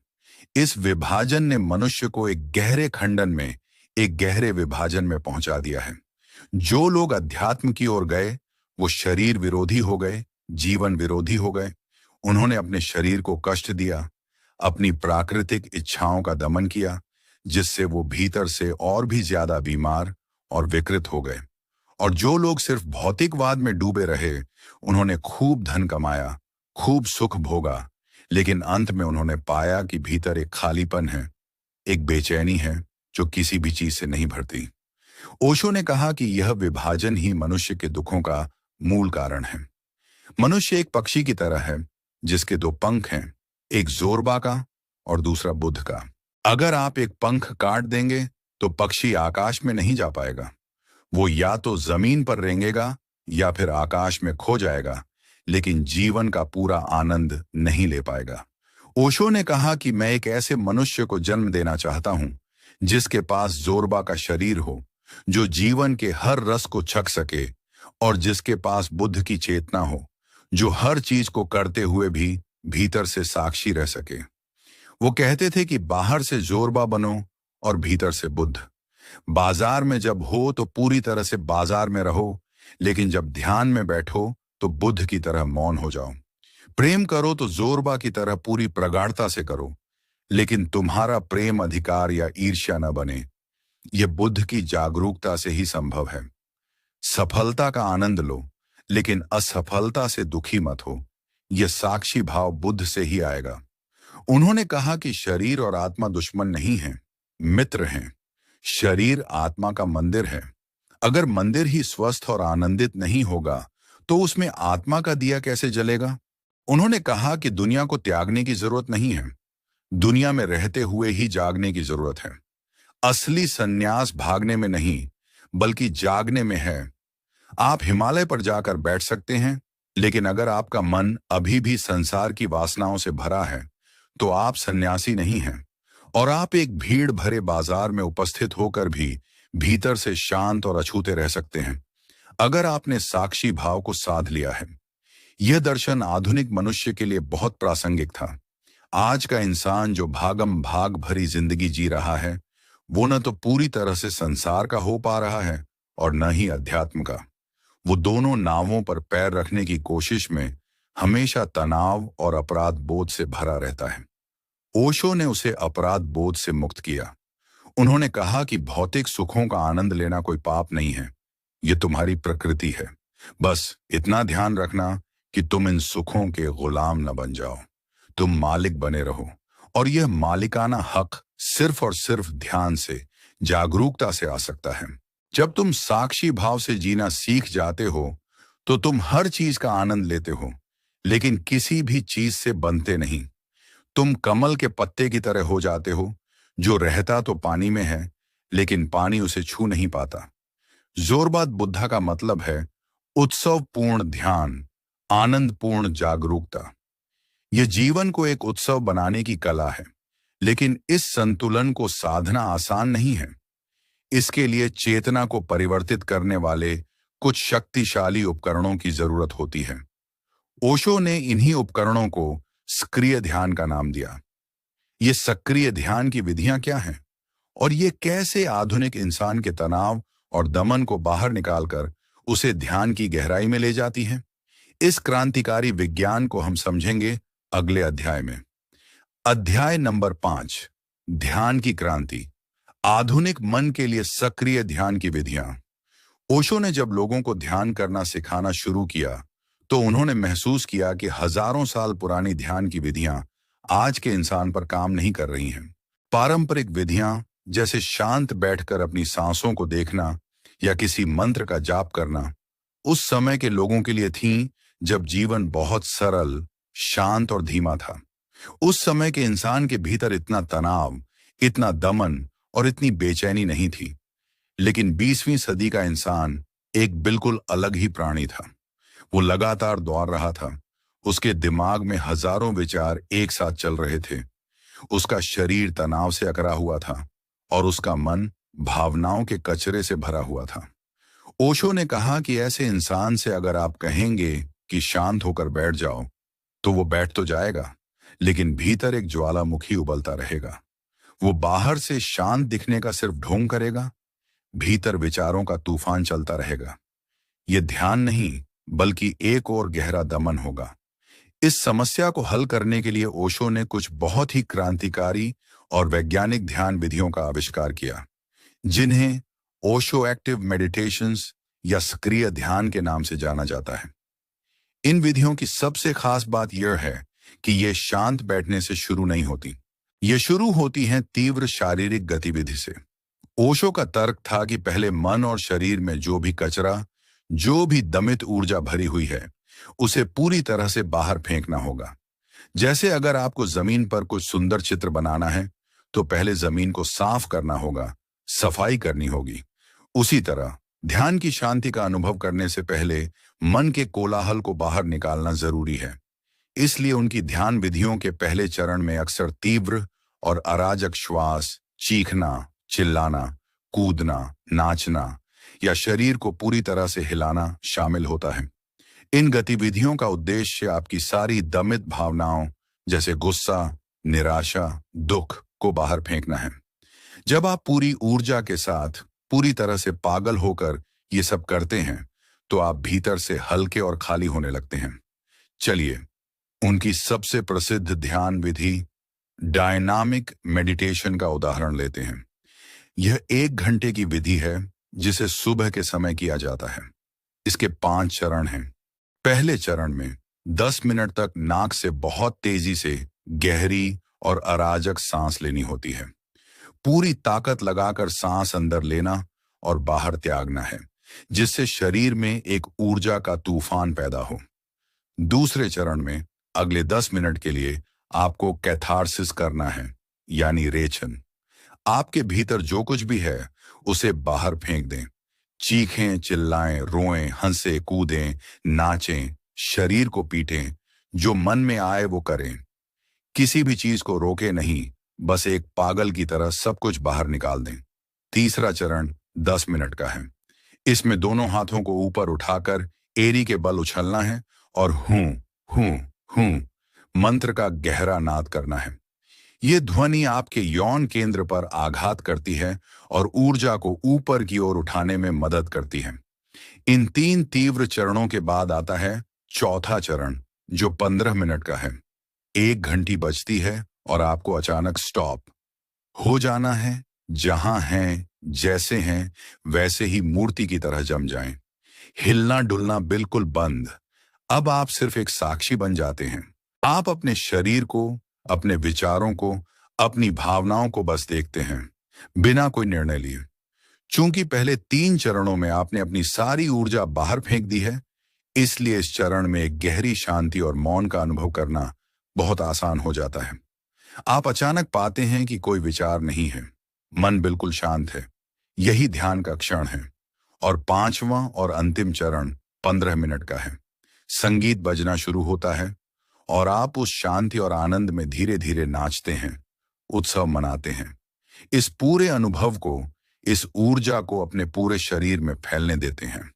इस विभाजन ने मनुष्य को एक गहरे खंडन में, एक गहरे विभाजन में पहुंचा दिया है। जो लोग अध्यात्म की ओर गए वो शरीर विरोधी हो गए, जीवन विरोधी हो गए। उन्होंने अपने शरीर को कष्ट दिया, अपनी प्राकृतिक इच्छाओं का दमन किया, जिससे वो भीतर से और भी ज्यादा बीमार और विकृत हो गए। और जो लोग सिर्फ भौतिकवाद में डूबे रहे, उन्होंने खूब धन कमाया, खूब सुख भोगा, लेकिन अंत में उन्होंने पाया कि भीतर एक खालीपन है, एक बेचैनी है जो किसी भी चीज से नहीं भरती। ओशो ने कहा कि यह विभाजन ही मनुष्य के दुखों का मूल कारण है। मनुष्य एक पक्षी की तरह है जिसके दो पंख हैं, एक जोरबा का और दूसरा बुध का। अगर आप एक पंख काट देंगे तो पक्षी आकाश में नहीं जा पाएगा। वो या तो जमीन पर रेंगेगा या फिर आकाश में खो जाएगा, लेकिन जीवन का पूरा आनंद नहीं ले पाएगा। ओशो ने कहा कि मैं एक ऐसे मनुष्य को जन्म देना चाहता हूं जिसके पास जोरबा का शरीर हो, जो जीवन के हर रस को छक सके, और जिसके पास बुद्ध की चेतना हो, जो हर चीज को करते हुए भी भीतर से साक्षी रह सके। वो कहते थे कि बाहर से जोरबा बनो और भीतर से बुद्ध। बाजार में जब हो तो पूरी तरह से बाजार में रहो, लेकिन जब ध्यान में बैठो तो बुद्ध की तरह मौन हो जाओ। प्रेम करो तो जोरबा की तरह पूरी प्रगाढ़ता से करो, लेकिन तुम्हारा प्रेम अधिकार या ईर्ष्या न बने। यह बुद्ध की जागरूकता से ही संभव है। सफलता का आनंद लो, लेकिन असफलता से दुखी मत हो। यह साक्षी भाव बुद्ध से ही आएगा। उन्होंने कहा कि शरीर और आत्मा दुश्मन नहीं हैं, मित्र हैं। शरीर आत्मा का मंदिर है। अगर मंदिर ही स्वस्थ और आनंदित नहीं होगा तो उसमें आत्मा का दिया कैसे जलेगा। उन्होंने कहा कि दुनिया को त्यागने की जरूरत नहीं है, दुनिया में रहते हुए ही जागने की जरूरत है। असली संन्यास भागने में नहीं, बल्कि जागने में है। आप हिमालय पर जाकर बैठ सकते हैं, लेकिन अगर आपका मन अभी भी संसार की वासनाओं से भरा है तो आप सन्यासी नहीं हैं। और आप एक भीड़ भरे बाजार में उपस्थित होकर भी भीतर से शांत और अछूते रह सकते हैं, अगर आपने साक्षी भाव को साध लिया है। यह दर्शन आधुनिक मनुष्य के लिए बहुत प्रासंगिक था। आज का इंसान जो भागम भाग भरी जिंदगी जी रहा है, वो न तो पूरी तरह से संसार का हो पा रहा है और न ही अध्यात्म का। वो दोनों नावों पर पैर रखने की कोशिश में हमेशा तनाव और अपराध बोध से भरा रहता है। ओशो ने उसे अपराध बोध से मुक्त किया। उन्होंने कहा कि भौतिक सुखों का आनंद लेना कोई पाप नहीं है, ये तुम्हारी प्रकृति है। बस इतना ध्यान रखना कि तुम इन सुखों के गुलाम न बन जाओ, तुम मालिक बने रहो। और यह मालिकाना हक सिर्फ और सिर्फ ध्यान से, जागरूकता से आ सकता है। जब तुम साक्षी भाव से जीना सीख जाते हो तो तुम हर चीज का आनंद लेते हो, लेकिन किसी भी चीज से बनते नहीं। तुम कमल के पत्ते की तरह हो जाते हो, जो रहता तो पानी में है, लेकिन पानी उसे छू नहीं पाता। जोरबाद बुद्धा का मतलब है उत्सव पूर्ण ध्यान, आनंद पूर्ण जागरूकता। यह जीवन को एक उत्सव बनाने की कला है, लेकिन इस संतुलन को साधना आसान नहीं है। इसके लिए चेतना को परिवर्तित करने वाले कुछ शक्तिशाली उपकरणों की जरूरत होती है। ओशो ने इन्हीं उपकरणों को सक्रिय ध्यान का नाम दिया। ये सक्रिय ध्यान की विधियां क्या हैं और ये कैसे आधुनिक इंसान के तनाव और दमन को बाहर निकालकर उसे ध्यान की गहराई में ले जाती हैं? इस क्रांतिकारी विज्ञान को हम समझेंगे अगले अध्याय में। अध्याय नंबर 5, ध्यान की क्रांति, आधुनिक मन के लिए सक्रिय ध्यान की विधियां। ओशो ने जब लोगों को ध्यान करना सिखाना शुरू किया तो उन्होंने महसूस किया कि हजारों साल पुरानी ध्यान की विधियां आज के इंसान पर काम नहीं कर रही हैं। पारंपरिक विधियां जैसे शांत बैठकर अपनी सांसों को देखना या किसी मंत्र का जाप करना उस समय के लोगों के लिए थीं जब जीवन बहुत सरल, शांत और धीमा था। उस समय के इंसान के भीतर इतना तनाव, इतना दमन और इतनी बेचैनी नहीं थी। लेकिन 20वीं सदी का इंसान एक बिल्कुल अलग ही प्राणी था। वो लगातार दौड़ रहा था। उसके दिमाग में हजारों विचार एक साथ चल रहे थे। उसका शरीर तनाव से अकड़ा हुआ था और उसका मन भावनाओं के कचरे से भरा हुआ था। ओशो ने कहा कि ऐसे इंसान से अगर आप कहेंगे कि शांत होकर बैठ जाओ, तो वो बैठ तो जाएगा, लेकिन भीतर एक ज्वालामुखी उबलता रहेगा। वो बाहर से शांत दिखने का सिर्फ ढोंग करेगा, भीतर विचारों का तूफान चलता रहेगा। ये ध्यान नहीं, बल्कि एक और गहरा दमन होगा। इस समस्या को हल करने के लिए ओशो ने कुछ बहुत ही क्रांतिकारी और वैज्ञानिक ध्यान विधियों का आविष्कार किया, जिन्हें ओशो एक्टिव मेडिटेशंस या सक्रिय ध्यान के नाम से जाना जाता है। इन विधियों की सबसे खास बात यह है कि ये शांत बैठने से शुरू नहीं होती। ये शुरू होती हैं तीव्र शारीरिक गतिविधि से। ओशो का तर्क था कि पहले मन और शरीर में जो भी कचरा, जो भी दमित ऊर्जा भरी हुई है, उसे पूरी तरह से बाहर फेंकना होगा। जैसे अगर आपको जमीन पर कुछ सुंदर चित्र बनाना है, तो पहले जमीन को साफ करना होगा, सफाई करनी होगी। उसी तरह ध्यान की शांति का अनुभव करने से पहले मन के कोलाहल को बाहर निकालना जरूरी है। इसलिए उनकी ध्यान विधियों के पहले चरण में अक्सर तीव्र और अराजक श्वास, चीखना, चिल्लाना, कूदना, नाचना या शरीर को पूरी तरह से हिलाना शामिल होता है। इन गतिविधियों का उद्देश्य आपकी सारी दमित भावनाओं जैसे गुस्सा, निराशा, दुख को बाहर फेंकना है। जब आप पूरी ऊर्जा के साथ पूरी तरह से पागल होकर ये सब करते हैं, तो आप भीतर से हल्के और खाली होने लगते हैं। चलिए, उनकी सबसे प्रसिद्ध ध्यान विधि डायनामिक मेडिटेशन का उदाहरण लेते हैं। यह 1 घंटे की विधि है, जिसे सुबह के समय किया जाता है। इसके 5 चरण हैं। पहले चरण में 10 मिनट तक नाक से बहुत तेजी से गहरी और अराजक सांस लेनी होती है। पूरी ताकत लगाकर सांस अंदर लेना और बाहर त्यागना है, जिससे शरीर में एक ऊर्जा का तूफान पैदा हो। दूसरे चरण में अगले 10 मिनट के लिए आपको कैथारसिस करना है, यानी रेचन। आपके भीतर जो कुछ भी है, उसे बाहर फेंक दें। चीखें, चिल्लाएं, रोएं, हंसे, कूदें, नाचें, शरीर को पीटें, जो मन में आए वो करें। किसी भी चीज को रोके नहीं, बस एक पागल की तरह सब कुछ बाहर निकाल दें। तीसरा चरण 10 मिनट का है। इसमें दोनों हाथों को ऊपर उठाकर एड़ी के बल उछलना है और हूं हूं हूं मंत्र का गहरा नाद करना है। ये ध्वनि आपके यौन केंद्र पर आघात करती है और ऊर्जा को ऊपर की ओर उठाने में मदद करती है। इन 3 तीव्र चरणों के बाद आता है चौथा चरण, जो 15 मिनट का है। 1 घंटी बजती है और आपको अचानक स्टॉप हो जाना है। जहां हैं, जैसे हैं, वैसे ही मूर्ति की तरह जम जाएं। हिलना डुलना बिल्कुल बंद। अब आप सिर्फ एक साक्षी बन जाते हैं। आप अपने शरीर को, अपने विचारों को, अपनी भावनाओं को बस देखते हैं, बिना कोई निर्णय लिए। चूंकि पहले 3 चरणों में आपने अपनी सारी ऊर्जा बाहर फेंक दी है, इसलिए इस चरण में एक गहरी शांति और मौन का अनुभव करना बहुत आसान हो जाता है। आप अचानक पाते हैं कि कोई विचार नहीं है, मन बिल्कुल शांत है। यही ध्यान का क्षण है। और 5वां और अंतिम चरण 15 मिनट का है। संगीत बजना शुरू होता है और आप उस शांति और आनंद में धीरे धीरे नाचते हैं, उत्सव मनाते हैं। इस पूरे अनुभव को, इस ऊर्जा को अपने पूरे शरीर में फैलने देते हैं।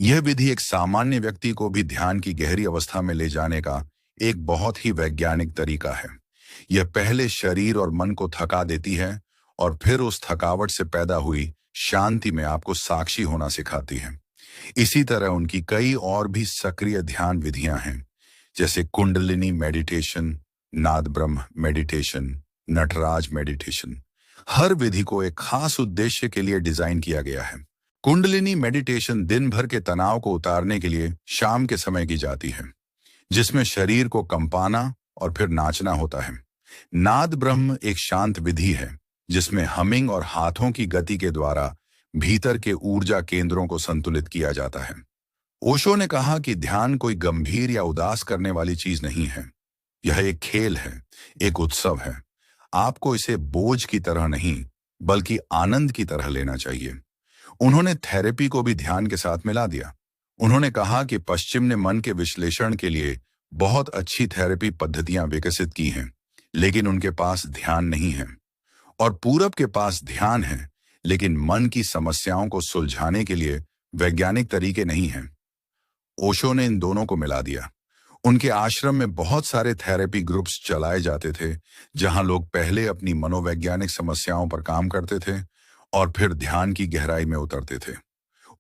यह विधि एक सामान्य व्यक्ति को भी ध्यान की गहरी अवस्था में ले जाने का एक बहुत ही वैज्ञानिक तरीका है। यह पहले शरीर और मन को थका देती है और फिर उस थकावट से पैदा हुई शांति में आपको साक्षी होना सिखाती है। इसी तरह उनकी कई और भी सक्रिय ध्यान विधियां हैं, जैसे कुंडलिनी मेडिटेशन, नाद ब्रह्म मेडिटेशन, नटराज मेडिटेशन। हर विधि को एक खास उद्देश्य के लिए डिजाइन किया गया है। कुंडलिनी मेडिटेशन दिन भर के तनाव को उतारने के लिए शाम के समय की जाती है, जिसमें शरीर को कंपाना और फिर नाचना होता है। नाद ब्रह्म एक शांत विधि है, जिसमें हमिंग और हाथों की गति के द्वारा भीतर के ऊर्जा केंद्रों को संतुलित किया जाता है। ओशो ने कहा कि ध्यान कोई गंभीर या उदास करने वाली चीज नहीं है। यह एक खेल है, एक उत्सव है। आपको इसे बोझ की तरह नहीं, बल्कि आनंद की तरह लेना चाहिए। उन्होंने थेरेपी को भी ध्यान के साथ मिला दिया। उन्होंने कहा कि पश्चिम ने मन के विश्लेषण के लिए बहुत अच्छी थेरेपी पद्धतियां विकसित की हैं, लेकिन उनके पास ध्यान नहीं है, और पूरब के पास ध्यान है, लेकिन मन की समस्याओं को सुलझाने के लिए वैज्ञानिक तरीके नहीं हैं। ओशो ने इन दोनों को मिला दिया। उनके आश्रम में बहुत सारे थेरेपी ग्रुप्स चलाए जाते थे, जहां लोग पहले अपनी मनोवैज्ञानिक समस्याओं पर काम करते थे और फिर ध्यान की गहराई में उतरते थे।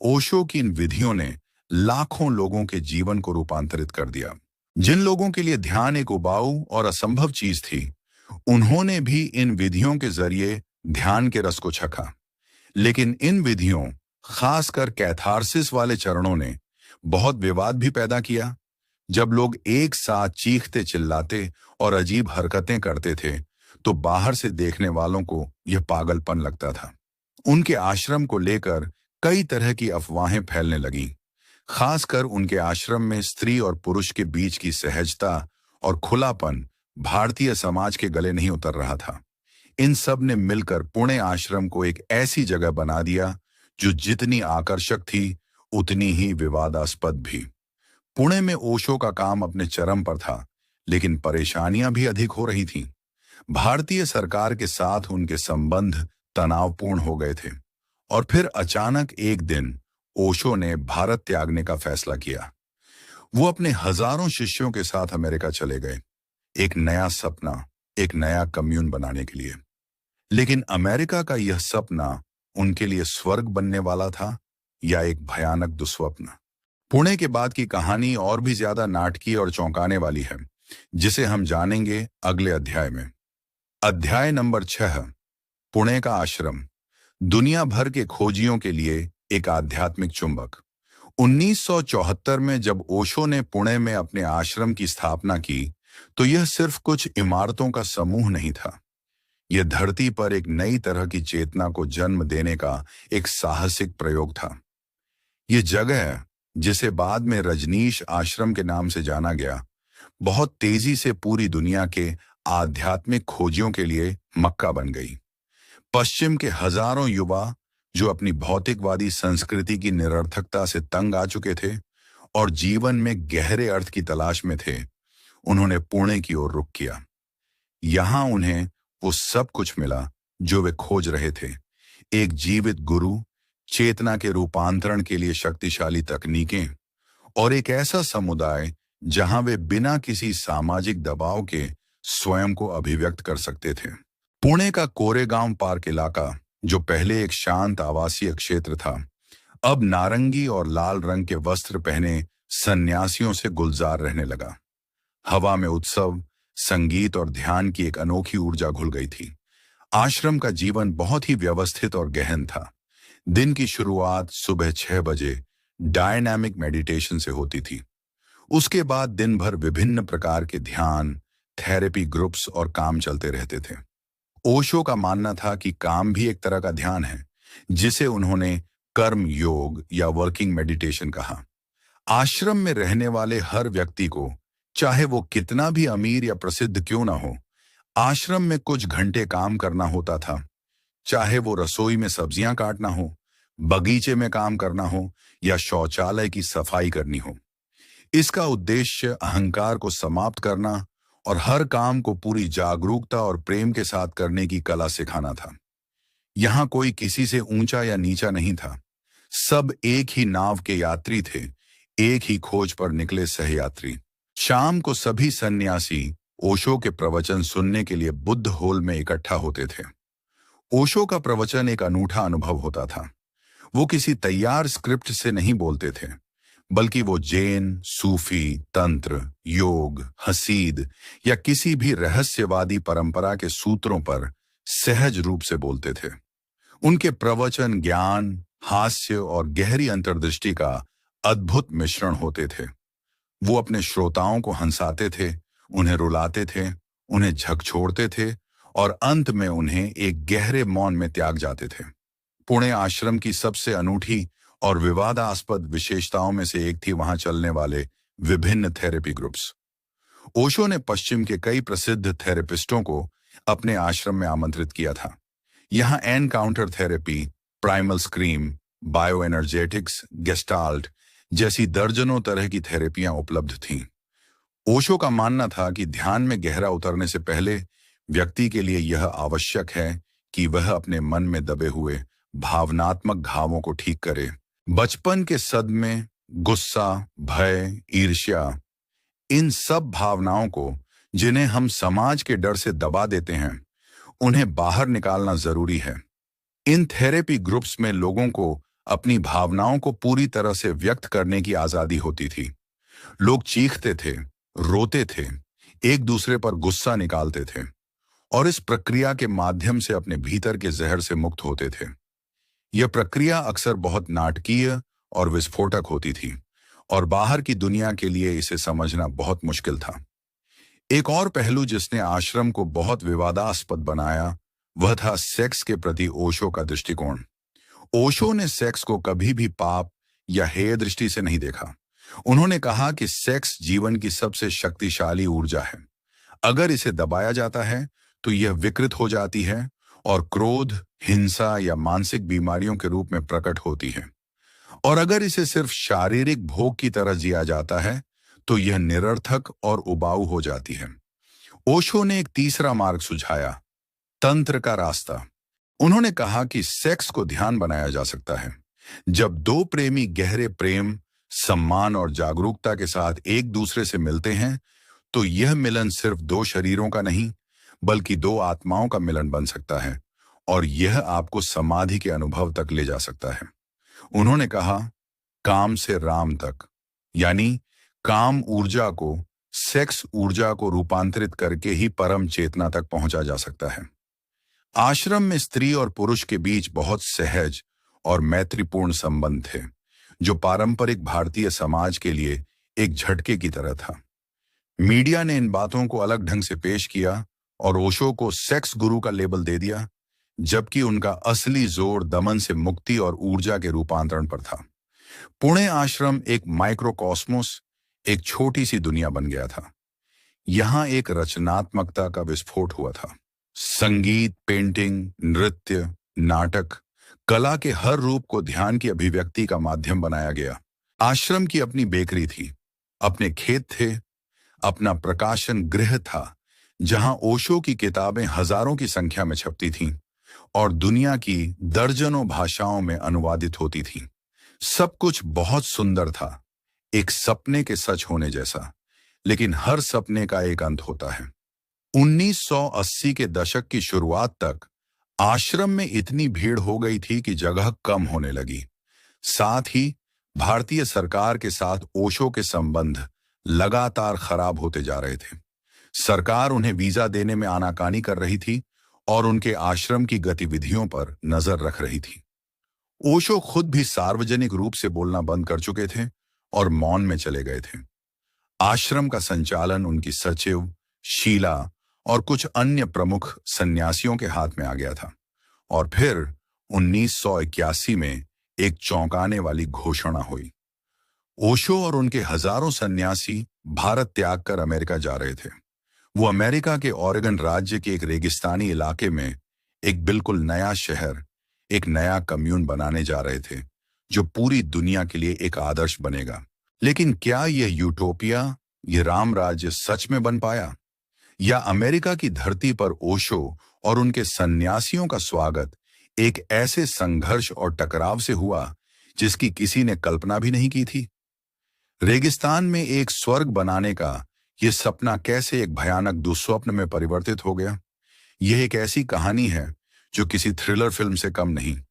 ओशो की इन विधियों ने लाखों लोगों के जीवन को रूपांतरित कर दिया। जिन लोगों के लिए ध्यान एक उबाऊ और असंभव चीज थी, उन्होंने भी इन विधियों के जरिए ध्यान के रस को चखा। लेकिन इन विधियों, खासकर कैथारसिस वाले चरणों ने बहुत विवाद भी पैदा किया। जब लोग एक साथ चीखते चिल्लाते और अजीब हरकतें करते थे, तो बाहर से देखने वालों को यह पागलपन लगता था। उनके आश्रम को लेकर कई तरह की अफवाहें फैलने लगीं। खासकर उनके आश्रम में स्त्री और पुरुष के बीच की सहजता और खुलापन भारतीय समाज के गले नहीं उतर रहा था। इन सब ने मिलकर पुणे आश्रम को एक ऐसी जगह बना दिया जो जितनी आकर्षक थी, उतनी ही विवादास्पद भी। पुणे में ओशो का काम अपने चरम पर था, लेकिन परेशानियां भी अधिक हो रही थीं। भारतीय सरकार के साथ उनके संबंध तनावपूर्ण हो गए थे, और फिर अचानक एक दिन ओशो ने भारत त्यागने का फैसला किया। वो अपने हजारों शिष्यों के साथ अमेरिका चले गए, एक नया सपना, एक नया कम्यून बनाने के लिए। लेकिन अमेरिका का यह सपना उनके लिए स्वर्ग बनने वाला था या एक भयानक दुस्वप्न। पुणे के बाद की कहानी और भी ज्यादा नाटकीय और चौंकाने वाली है, जिसे हम जानेंगे अगले अध्याय में। अध्याय नंबर 6, पुणे का आश्रम, दुनिया भर के खोजियों के लिए एक आध्यात्मिक चुंबक। 1974 में जब ओशो ने पुणे में अपने आश्रम की स्थापना की, तो यह सिर्फ कुछ इमारतों का समूह नहीं था। यह धरती पर एक नई तरह की चेतना को जन्म देने का एक साहसिक प्रयोग था। यह जगह, जिसे बाद में रजनीश आश्रम के नाम से जाना गया, बहुत तेजी से पूरी दुनिया के आध्यात्मिक खोजियों के लिए मक्का बन गई। पश्चिम के हजारों युवा जो अपनी भौतिकवादी संस्कृति की निरर्थकता से तंग आ चुके थे और जीवन में गहरे अर्थ की तलाश में थे, उन्होंने पुणे की ओर रुख किया। यहां उन्हें वो सब कुछ मिला जो वे खोज रहे थे, एक जीवित गुरु, चेतना के रूपांतरण के लिए शक्तिशाली तकनीकें, और एक ऐसा समुदाय जहां वे बिना किसी सामाजिक दबाव के स्वयं को अभिव्यक्त कर सकते थे। पुणे का कोरेगांव पार्क इलाका, जो पहले एक शांत आवासीय क्षेत्र था, अब नारंगी और लाल रंग के वस्त्र पहने सन्यासियों से गुलजार रहने लगा। हवा में उत्सव, संगीत और ध्यान की एक अनोखी ऊर्जा घुल गई थी। आश्रम का जीवन बहुत ही व्यवस्थित और गहन था। दिन की शुरुआत सुबह 6 बजे डायनामिक मेडिटेशन से होती थी। उसके बाद दिन भर विभिन्न प्रकार के ध्यान, थेरेपी ग्रुप्स और काम चलते रहते थे। ओशो का मानना था कि काम भी एक तरह का ध्यान है, जिसे उन्होंने कर्म योग या वर्किंग मेडिटेशन कहा। आश्रम में रहने वाले हर व्यक्ति को, चाहे वो कितना भी अमीर या प्रसिद्ध क्यों ना हो, आश्रम में कुछ घंटे काम करना होता था। चाहे वो रसोई में सब्जियां काटना हो, बगीचे में काम करना हो या शौचालय की सफाई करनी हो। इसका उद्देश्य अहंकार को समाप्त करना और हर काम को पूरी जागरूकता और प्रेम के साथ करने की कला सिखाना था। यहां कोई किसी से ऊंचा या नीचा नहीं था। सब एक ही नाव के यात्री थे, एक ही खोज पर निकले सहयात्री। शाम को सभी सन्यासी ओशो के प्रवचन सुनने के लिए बुद्ध हॉल में इकट्ठा होते थे। ओशो का प्रवचन एक अनूठा अनुभव होता था। वो किसी तैयार स्क्रिप्ट से नहीं बोलते थे, बल्कि वो जैन, सूफी, तंत्र, योग, हसीद या किसी भी रहस्यवादी परंपरा के सूत्रों पर सहज रूप से बोलते थे। उनके प्रवचन ज्ञान, हास्य और गहरी अंतर्दृष्टि का अद्भुत मिश्रण होते थे। वो अपने श्रोताओं को हंसाते थे, उन्हें रुलाते थे, उन्हें झकझोरते थे और अंत में उन्हें एक गहरे मौन में त्याग जाते थे। पुणे आश्रम की सबसे अनूठी और विवादास्पद विशेषताओं में से एक थी वहां चलने वाले विभिन्न थेरेपी ग्रुप्स। ओशो ने पश्चिम के कई प्रसिद्ध थेरेपिस्टों को अपने आश्रम में आमंत्रित किया था। यहाँ encounter therapy, primal scream, bio energetics, gestalt जैसी दर्जनों तरह की थेरेपियां उपलब्ध थीं। ओशो का मानना था कि ध्यान में गहरा उतरने से पहले व्यक्ति के लिए यह आवश्यक है कि वह अपने मन में दबे हुए भावनात्मक घावों को ठीक करे। बचपन के सदमे, गुस्सा, भय, ईर्ष्या, इन सब भावनाओं को जिन्हें हम समाज के डर से दबा देते हैं, उन्हें बाहर निकालना जरूरी है। इन थेरेपी ग्रुप्स में लोगों को अपनी भावनाओं को पूरी तरह से व्यक्त करने की आजादी होती थी। लोग चीखते थे, रोते थे, एक दूसरे पर गुस्सा निकालते थे और इस प्रक्रिया के माध्यम से अपने भीतर के जहर से मुक्त होते थे। यह प्रक्रिया अक्सर बहुत नाटकीय और विस्फोटक होती थी और बाहर की दुनिया के लिए इसे समझना बहुत मुश्किल था। एक और पहलू जिसने आश्रम को बहुत विवादास्पद बनाया, वह था सेक्स के प्रति ओशो का दृष्टिकोण। ओशो ने सेक्स को कभी भी पाप या हेय दृष्टि से नहीं देखा। उन्होंने कहा कि सेक्स जीवन की सबसे शक्तिशाली ऊर्जा है। अगर इसे दबाया जाता है तो यह विकृत हो जाती है और क्रोध, हिंसा या मानसिक बीमारियों के रूप में प्रकट होती है। और अगर इसे सिर्फ शारीरिक भोग की तरह जिया जाता है तो यह निरर्थक और उबाऊ हो जाती है। ओशो ने एक तीसरा मार्ग सुझाया, तंत्र का रास्ता। उन्होंने कहा कि सेक्स को ध्यान बनाया जा सकता है। जब दो प्रेमी गहरे प्रेम, सम्मान और जागरूकता के साथ एक दूसरे से मिलते हैं तो यह मिलन सिर्फ दो शरीरों का नहीं बल्कि दो आत्माओं का मिलन बन सकता है और यह आपको समाधि के अनुभव तक ले जा सकता है। उन्होंने कहा, काम से राम तक, यानी काम ऊर्जा को सेक्स ऊर्जा को रूपांतरित करके ही परम चेतना तक पहुंचा जा सकता है। आश्रम में स्त्री और पुरुष के बीच बहुत सहज और मैत्रीपूर्ण संबंध थे, जो पारंपरिक भारतीय समाज के लिए एक झटके की तरह था। मीडिया ने इन बातों को अलग ढंग से पेश किया और ओशो को सेक्स गुरु का लेबल दे दिया, जबकि उनका असली जोर दमन से मुक्ति और ऊर्जा के रूपांतरण पर था। पुणे आश्रम एक माइक्रोकॉस्मोस, एक छोटी सी दुनिया बन गया था। यहां एक रचनात्मकता का विस्फोट हुआ था। संगीत, पेंटिंग, नृत्य, नाटक, कला के हर रूप को ध्यान की अभिव्यक्ति का माध्यम बनाया गया। आश्रम की अपनी बेकरी थी, अपने खेत थे, अपना प्रकाशन गृह था जहां ओशो की किताबें हजारों की संख्या में छपती थीं और दुनिया की दर्जनों भाषाओं में अनुवादित होती थीं। सब कुछ बहुत सुंदर था, एक सपने के सच होने जैसा, लेकिन हर सपने का एक अंत होता है। 1980 के दशक की शुरुआत तक आश्रम में इतनी भीड़ हो गई थी कि जगह कम होने लगी। साथ ही भारतीय सरकार के साथ ओशो के संबंध लगातार खराब होते जा रहे थे। सरकार उन्हें वीजा देने में आनाकानी कर रही थी और उनके आश्रम की गतिविधियों पर नजर रख रही थी। ओशो खुद भी सार्वजनिक रूप से बोलना बंद कर चुके थे और मौन में चले गए थे। आश्रम का संचालन उनकी सचिव, शीला और कुछ अन्य प्रमुख सन्यासियों के हाथ में आ गया था। और फिर 1981 में एक चौंकाने वाली घोषणा हुई। ओशो और उनके हजारों सन्यासी भारत त्याग कर अमेरिका जा रहे थे। वो अमेरिका के ओरेगन राज्य के एक रेगिस्तानी इलाके में एक बिल्कुल नया शहर, एक नया कम्यून बनाने जा रहे थे, जो पूरी दुनिया के लिए एक आदर्श बनेगा। लेकिन क्या यह यूटोपिया, यह राम राज्य सच में बन पाया? या अमेरिका की धरती पर ओशो और उनके सन्यासियों का स्वागत एक ऐसे संघर्ष और टकराव से हुआ जिसकी किसी ने कल्पना भी नहीं की थी? रेगिस्तान में एक स्वर्ग बनाने का यह सपना कैसे एक भयानक दुस्वप्न में परिवर्तित हो गया? यह एक ऐसी कहानी है जो किसी थ्रिलर फिल्म से कम नहीं।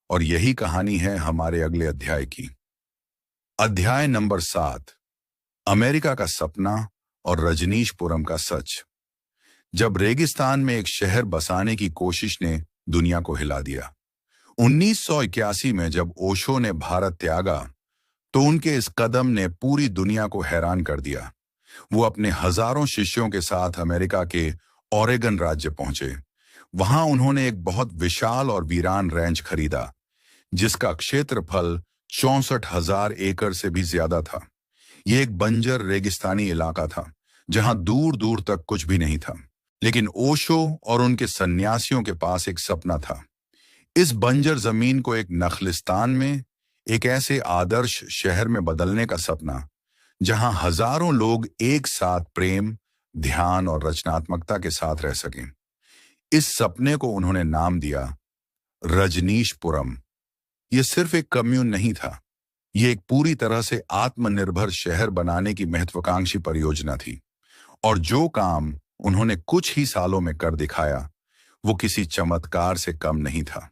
और यही कहानी है हमारे अगले अध्याय की। अध्याय नंबर 7, अमेरिका का सपना और रजनीशपुरम का सच। जब रेगिस्तान में एक शहर बसाने की कोशिश ने दुनिया को हिला दिया। 1981 में जब ओशो ने भारत त्यागा तो उनके इस कदम ने पूरी दुनिया को हैरान कर दिया। वो अपने हजारों शिष्यों के साथ अमेरिका के ओरेगन राज्य पहुंचे। वहां उन्होंने एक बहुत विशाल और वीरान रैंच खरीदा, जिसका क्षेत्रफल 64,000 एकड़ से भी ज्यादा था। यह एक बंजर रेगिस्तानी इलाका था जहां दूर दूर तक कुछ भी नहीं था। लेकिन ओशो और उनके सन्यासियों के पास एक सपना था। इस बंजर जमीन को एक नखलिस्तान में, एक ऐसे आदर्श शहर में बदलने का सपना, जहां हजारों लोग एक साथ प्रेम, ध्यान और रचनात्मकता के साथ रह सकें। इस सपने को उन्होंने नाम दिया रजनीशपुरम। ये सिर्फ एक कम्यून नहीं था, ये एक पूरी तरह से आत्मनिर्भर शहर बनाने की महत्वाकांक्षी परियोजना थी। और जो काम उन्होंने कुछ ही सालों में कर दिखाया, वो किसी चमत्कार से कम नहीं था।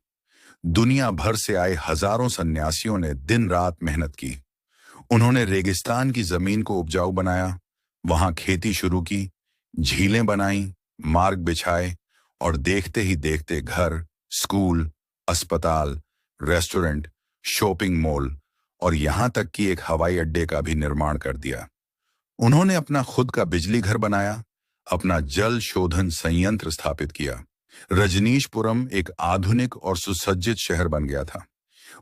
दुनिया भर से आए हजारों सन्यासियों ने दिन रात मेहनत की। उन्होंने रेगिस्तान की जमीन को उपजाऊ बनाया, वहां खेती शुरू की, झीलें बनाई, मार्ग बिछाए और देखते ही देखते घर, स्कूल, अस्पताल, रेस्टोरेंट, शॉपिंग मॉल और यहां तक कि एक हवाई अड्डे का भी निर्माण कर दिया। उन्होंने अपना खुद का बिजली घर बनाया, अपना जल शोधन संयंत्र स्थापित किया। रजनीशपुरम एक आधुनिक और सुसज्जित शहर बन गया था।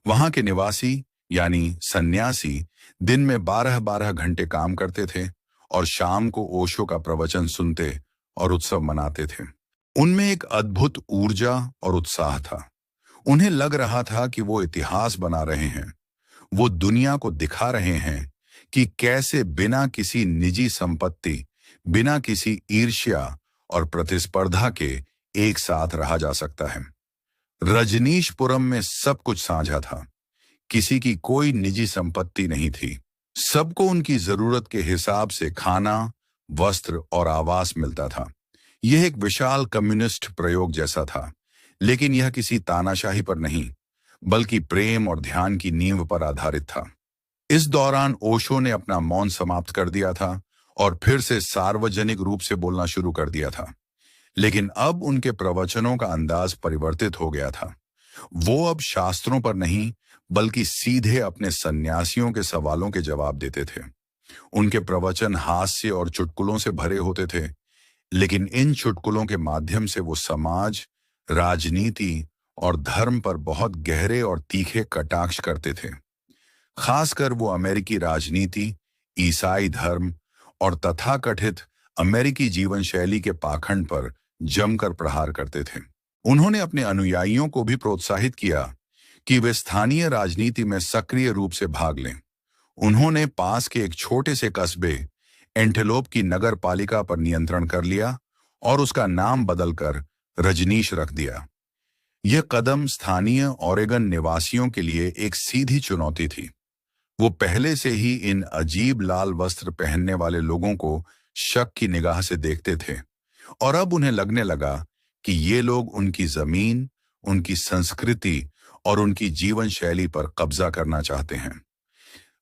वहां के निवासी यानी सन्यासी दिन में 12-12 घंटे काम करते थे और शाम को ओशो का प्रवचन सुनते और उत्सव मनाते थे। उनमें एक अद्भुत ऊर्जा और उत्साह था। उन्हें लग रहा था कि वो इतिहास बना रहे हैं। वो दुनिया को दिखा रहे हैं कि कैसे बिना किसी निजी संपत्ति, बिना किसी ईर्ष्या और प्रतिस्पर्धा के एक साथ रहा जा सकता है। रजनीशपुरम में सब कुछ साझा था। किसी की कोई निजी संपत्ति नहीं थी। सबको उनकी जरूरत के हिसाब से खाना, वस्त्र और आवास मिलता था। यह एक विशाल कम्युनिस्ट प्रयोग जैसा था, लेकिन यह किसी तानाशाही पर नहीं, बल्कि प्रेम और ध्यान की नींव पर आधारित था। इस दौरान ओशो ने अपना मौन समाप्त कर दिया था और फिर से सार्वजनिक रूप से बोलना शुरू कर दिया था। लेकिन अब उनके प्रवचनों का अंदाज परिवर्तित हो गया था। वो अब शास्त्रों पर नहीं, बल्कि सीधे अपने सन्यासियों के सवालों के जवाब देते थे। उनके प्रवचन हास्य और चुटकुलों से भरे होते थे, लेकिन इन चुटकुलों के माध्यम से वो समाज, राजनीति और धर्म पर बहुत गहरे और तीखे कटाक्ष करते थे। खासकर वो अमेरिकी राजनीति, ईसाई धर्म और तथाकथित अमेरिकी जीवन शैली के पाखंड पर जमकर प्रहार करते थे। उन्होंने अपने अनुयायियों को भी प्रोत्साहित किया कि वे स्थानीय राजनीति में सक्रिय रूप से भाग लें। उन्होंने पास के एक छोटे से कस्बे एंटेलोप की नगर पालिका पर नियंत्रण कर लिया और उसका नाम बदलकर रजनीश रख दिया। यह कदम स्थानीय ओरेगन निवासियों के लिए एक सीधी चुनौती थी। वो पहले से ही इन अजीब लाल वस्त्र पहनने वाले लोगों को शक की निगाह से देखते थे और अब उन्हें लगने लगा कि ये लोग उनकी जमीन, उनकी संस्कृति और उनकी जीवन शैली पर कब्जा करना चाहते हैं।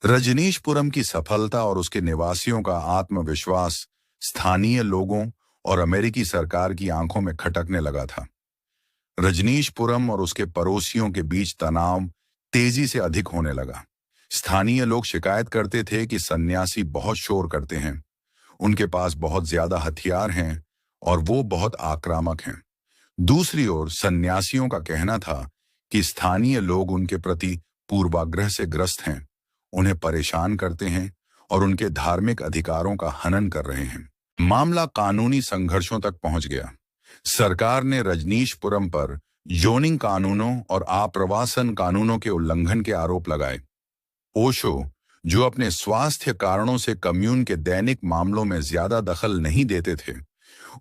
रजनीशपुरम की सफलता और उसके निवासियों का आत्मविश्वास स्थानीय लोगों और अमेरिकी सरकार की आंखों में खटकने लगा था। रजनीशपुरम और उसके पड़ोसियों के बीच तनाव तेजी से अधिक होने लगा। स्थानीय लोग शिकायत करते थे कि सन्यासी बहुत शोर करते हैं, उनके पास बहुत ज्यादा हथियार हैं और वो बहुत आक्रामक हैं। दूसरी ओर सन्यासियों का कहना था कि स्थानीय लोग उनके प्रति पूर्वाग्रह से ग्रस्त हैं, उन्हें परेशान करते हैं और उनके धार्मिक अधिकारों का हनन कर रहे हैं। मामला कानूनी संघर्षों तक पहुंच गया। सरकार ने रजनीशपुरम पर जोनिंग कानूनों और आप्रवासन कानूनों के उल्लंघन के आरोप लगाए। ओशो, जो अपने स्वास्थ्य कारणों से कम्यून के दैनिक मामलों में ज्यादा दखल नहीं देते थे,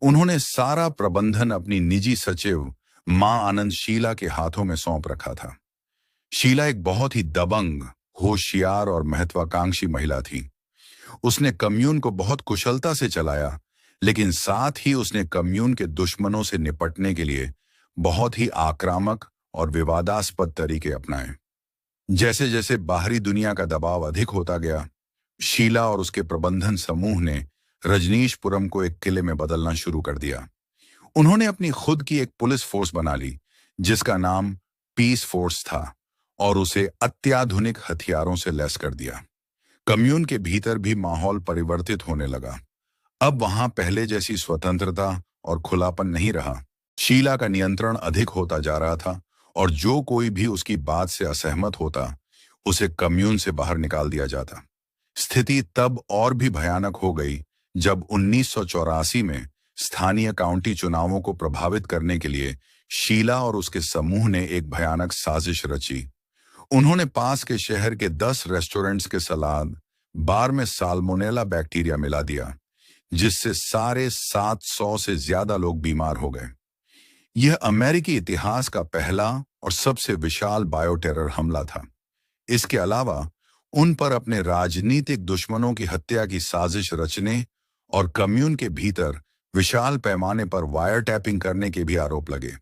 उन्होंने सारा प्रबंधन अपनी निजी सचिव मां आनंद शीला के हाथों में सौंप रखा था। शीला एक बहुत ही दबंग, होशियार और महत्वाकांक्षी महिला थी। उसने कम्यून को बहुत कुशलता से चलाया, लेकिन साथ ही उसने कम्यून के दुश्मनों से निपटने के लिए बहुत ही आक्रामक और विवादास्पद तरीके अपनाए। जैसे जैसे बाहरी दुनिया का दबाव अधिक होता गया, शीला और उसके प्रबंधन समूह ने रजनीशपुरम को एक किले में बदलना शुरू कर दिया। उन्होंने अपनी खुद की एक पुलिस फोर्स बना ली, जिसका नाम पीस फोर्स था, और उसे अत्याधुनिक हथियारों से लैस कर दिया। कम्यून के भीतर भी माहौल परिवर्तित होने लगा। अब वहां पहले जैसी स्वतंत्रता और खुलापन नहीं रहा। शीला का नियंत्रण अधिक होता जा रहा था और जो कोई भी उसकी बात से असहमत होता, उसे कम्यून से बाहर निकाल दिया जाता। स्थिति तब और भी भयानक हो गई जब 1984 में स्थानीय काउंटी चुनावों को प्रभावित करने के लिए शीला और उसके समूह ने एक भयानक साजिश रची। उन्होंने पास के शहर के 10 रेस्टोरेंट्स के सलाद बार में साल्मोनेला बैक्टीरिया मिला दिया, जिससे सारे 700 से ज्यादा लोग बीमार हो गए। यह अमेरिकी इतिहास का पहला और सबसे विशाल बायोटेरर हमला था। इसके अलावा उन पर अपने राजनीतिक दुश्मनों की हत्या की साजिश रचने और कम्यून के भीतर विशाल पैमाने पर वायर टैपिंग करने के भी आरोप लगे।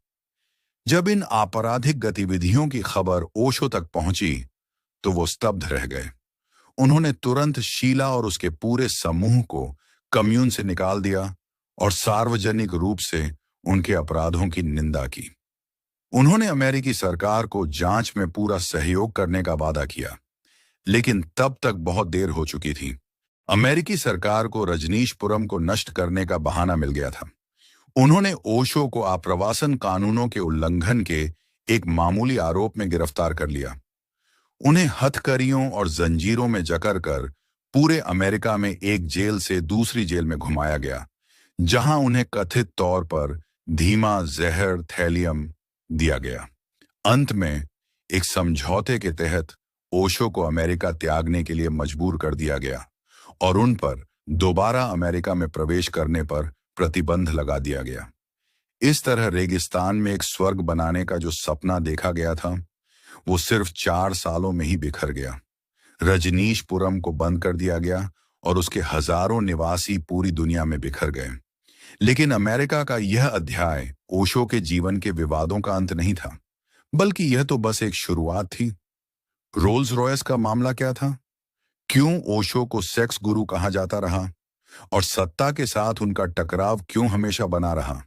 जब इन आपराधिक गतिविधियों की खबर ओशो तक पहुंची तो वो स्तब्ध रह गए। उन्होंने तुरंत शीला और उसके पूरे समूह को कम्यून से निकाल दिया और सार्वजनिक रूप से उनके अपराधों की निंदा की। उन्होंने अमेरिकी सरकार को जांच में पूरा सहयोग करने का वादा किया, लेकिन तब तक बहुत देर हो चुकी थी। अमेरिकी सरकार को रजनीशपुरम को नष्ट करने का बहाना मिल गया था। उन्होंने ओशो को आप्रवासन कानूनों के उल्लंघन के एक मामूली आरोप में गिरफ्तार कर लिया। उन्हें हथकड़ियों और जंजीरों में जकड़ कर पूरे अमेरिका में एक जेल से दूसरी जेल में घुमाया गया, जहां उन्हें कथित तौर पर धीमा जहर थैलियम दिया गया। अंत में एक समझौते के तहत ओशो को अमेरिका त्यागने के लिए मजबूर कर दिया गया और उन पर दोबारा अमेरिका में प्रवेश करने पर प्रतिबंध लगा दिया गया। इस तरह रेगिस्तान में एक स्वर्ग बनाने का जो सपना देखा गया था, वो सिर्फ 4 सालों में ही बिखर गया। रजनीशपुरम को बंद कर दिया गया और उसके हजारों निवासी पूरी दुनिया में बिखर गए। लेकिन अमेरिका का यह अध्याय ओशो के जीवन के विवादों का अंत नहीं था, बल्कि यह तो बस एक शुरुआत थी। रोल्स रॉयस का मामला क्या था? क्यों ओशो को सेक्स गुरु कहा जाता रहा? और सत्ता के साथ उनका टकराव क्यों हमेशा बना रहा?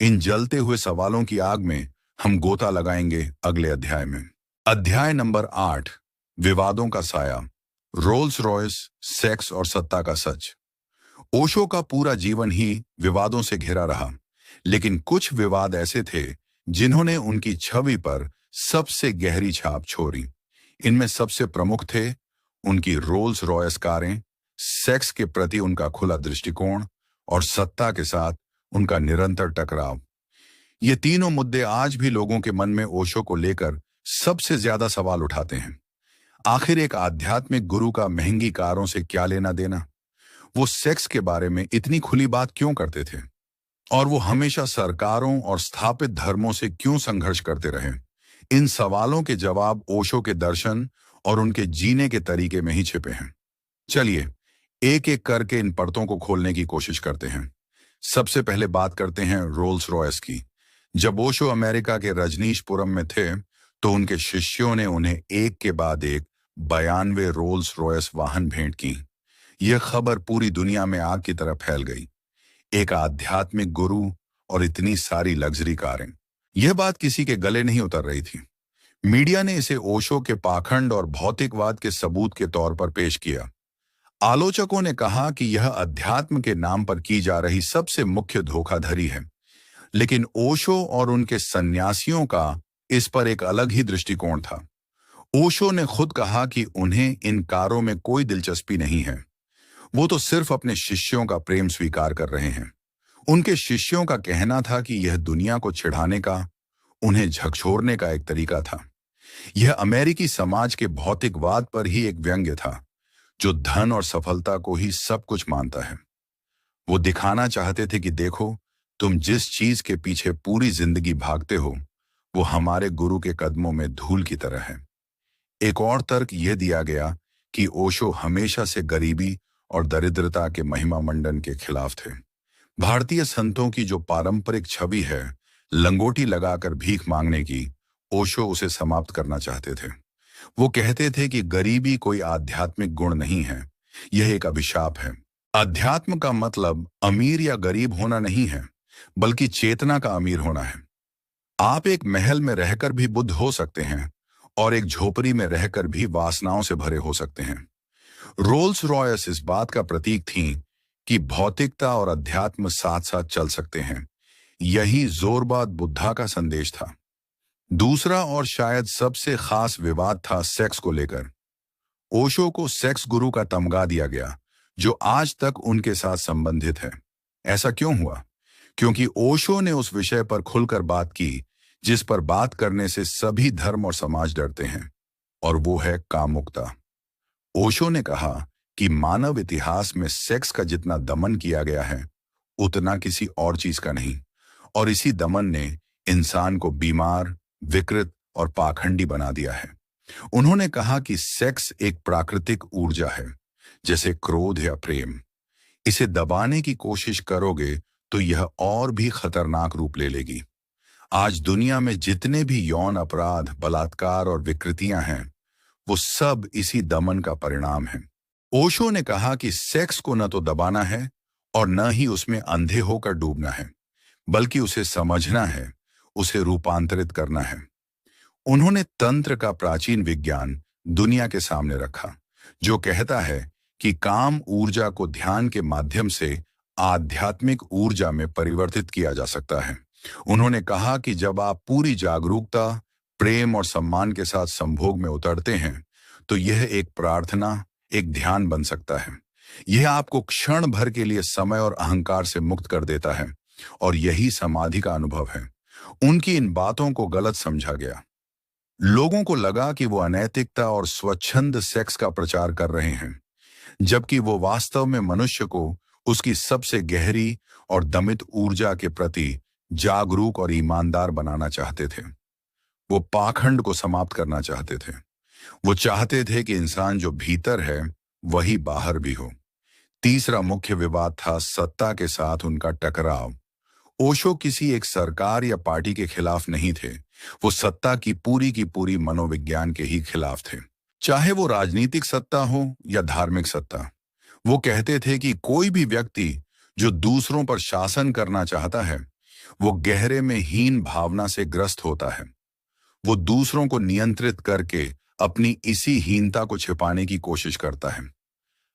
इन जलते हुए सवालों की आग में हम गोता लगाएंगे अगले अध्याय में। अध्याय नंबर 8, विवादों का साया, रोल्स रॉयस, सेक्स और सत्ता का सच। ओशो का पूरा जीवन ही विवादों से घिरा रहा, लेकिन कुछ विवाद ऐसे थे जिन्होंने उनकी छवि पर सबसे गहरी छाप छोड़ी। इनमें सबसे प्रमुख थे उनकी रोल्स रॉयस कारें, सेक्स के प्रति उनका खुला दृष्टिकोण और सत्ता के साथ उनका निरंतर टकराव। ये तीनों मुद्दे आज भी लोगों के मन में ओशो को लेकर सबसे ज्यादा सवाल उठाते हैं। आखिर एक आध्यात्मिक गुरु का महंगी कारों से क्या लेना देना? वो सेक्स के बारे में इतनी खुली बात क्यों करते थे? और वो हमेशा सरकारों और स्थापित धर्मों से क्यों संघर्ष करते रहे? इन सवालों के जवाब ओशो के दर्शन और उनके जीने के तरीके में ही छिपे हैं। चलिए एक एक करके इन परतों को खोलने की कोशिश करते हैं। सबसे पहले बात करते हैं रोल्स रॉयस की। जब ओशो अमेरिका के रजनीशपुरम में थे तो उनके शिष्यों ने उन्हें एक के बाद एक 92 रोल्स रॉयस वाहन भेंट की। यह खबर पूरी दुनिया में आग की तरह फैल गई। एक आध्यात्मिक गुरु और इतनी सारी लग्जरी कारें, यह बात किसी के गले नहीं उतर रही थी। मीडिया ने इसे ओशो के पाखंड और भौतिकवाद के सबूत के तौर पर पेश किया। आलोचकों ने कहा कि यह अध्यात्म के नाम पर की जा रही सबसे मुख्य धोखाधड़ी है, लेकिन ओशो और उनके सन्यासियों का इस पर एक अलग ही दृष्टिकोण था। ओशो ने खुद कहा कि उन्हें इन कारों में कोई दिलचस्पी नहीं है, वो तो सिर्फ अपने शिष्यों का प्रेम स्वीकार कर रहे हैं। उनके शिष्यों का कहना था कि यह दुनिया को चिढ़ाने का, उन्हें झकझोरने का एक तरीका था। यह अमेरिकी समाज के भौतिकवाद पर ही एक व्यंग्य था, जो धन और सफलता को ही सब कुछ मानता है। वो दिखाना चाहते थे कि देखो, तुम जिस चीज के पीछे पूरी जिंदगी भागते हो, वो हमारे गुरु के कदमों में धूल की तरह है। एक और तर्क यह दिया गया कि ओशो हमेशा से गरीबी और दरिद्रता के महिमा मंडन के खिलाफ थे। भारतीय संतों की जो पारंपरिक छवि है, लंगोटी लगाकर भीख मांगने की, ओशो उसे समाप्त करना चाहते थे। वो कहते थे कि गरीबी कोई आध्यात्मिक गुण नहीं है, यह एक अभिशाप है। अध्यात्म का मतलब अमीर या गरीब होना नहीं है, बल्कि चेतना का अमीर होना है। आप एक महल में रहकर भी बुद्ध हो सकते हैं और एक झोपड़ी में रहकर भी वासनाओं से भरे हो सकते हैं। रोल्स रॉयस इस बात का प्रतीक थी कि भौतिकता और अध्यात्म साथ साथ चल सकते हैं। यही जोरबाद बुद्धा का संदेश था। दूसरा और शायद सबसे खास विवाद था सेक्स को लेकर। ओशो को सेक्स गुरु का तमगा दिया गया, जो आज तक उनके साथ संबंधित है। ऐसा क्यों हुआ? क्योंकि ओशो ने उस विषय पर खुलकर बात की जिस पर बात करने से सभी धर्म और समाज डरते हैं, और वो है कामुकता। ओशो ने कहा कि मानव इतिहास में सेक्स का जितना दमन किया गया है उतना किसी और चीज का नहीं, और इसी दमन ने इंसान को बीमार, विकृत और पाखंडी बना दिया है। उन्होंने कहा कि सेक्स एक प्राकृतिक ऊर्जा है, जैसे क्रोध या प्रेम। इसे दबाने की कोशिश करोगे तो यह और भी खतरनाक रूप ले लेगी। आज दुनिया में जितने भी यौन अपराध, बलात्कार और विकृतियां हैं, वो सब इसी दमन का परिणाम है। ओशो ने कहा कि सेक्स को न तो दबाना है और न ही उसमें अंधे होकर डूबना है, बल्कि उसे समझना है, उसे रूपांतरित करना है। उन्होंने तंत्र का प्राचीन विज्ञान दुनिया के सामने रखा, जो कहता है कि काम ऊर्जा को ध्यान के माध्यम से आध्यात्मिक ऊर्जा में परिवर्तित किया जा सकता है। उन्होंने कहा कि जब आप पूरी जागरूकता, प्रेम और सम्मान के साथ संभोग में उतरते हैं, तो यह एक प्रार्थना, एक ध्यान बन सकता है। यह आपको क्षण भर के लिए समय और अहंकार से मुक्त कर देता है, और यही समाधि का अनुभव है। उनकी इन बातों को गलत समझा गया। लोगों को लगा कि वो अनैतिकता और स्वच्छंद सेक्स का प्रचार कर रहे हैं, जबकि वो वास्तव में मनुष्य को उसकी सबसे गहरी और दमित ऊर्जा के प्रति जागरूक और ईमानदार बनाना चाहते थे। वो पाखंड को समाप्त करना चाहते थे। वो चाहते थे कि इंसान जो भीतर है वही बाहर भी हो। तीसरा मुख्य विवाद था सत्ता के साथ उनका टकराव। ओशो किसी एक सरकार या पार्टी के खिलाफ नहीं थे, वो सत्ता की पूरी मनोविज्ञान के ही खिलाफ थे, चाहे वो राजनीतिक सत्ता हो या धार्मिक सत्ता। वो कहते थे कि कोई भी व्यक्ति जो दूसरों पर शासन करना चाहता है, वो गहरे में हीन भावना से ग्रस्त होता है। वो दूसरों को नियंत्रित करके अपनी इसी हीनता को छिपाने की कोशिश करता है।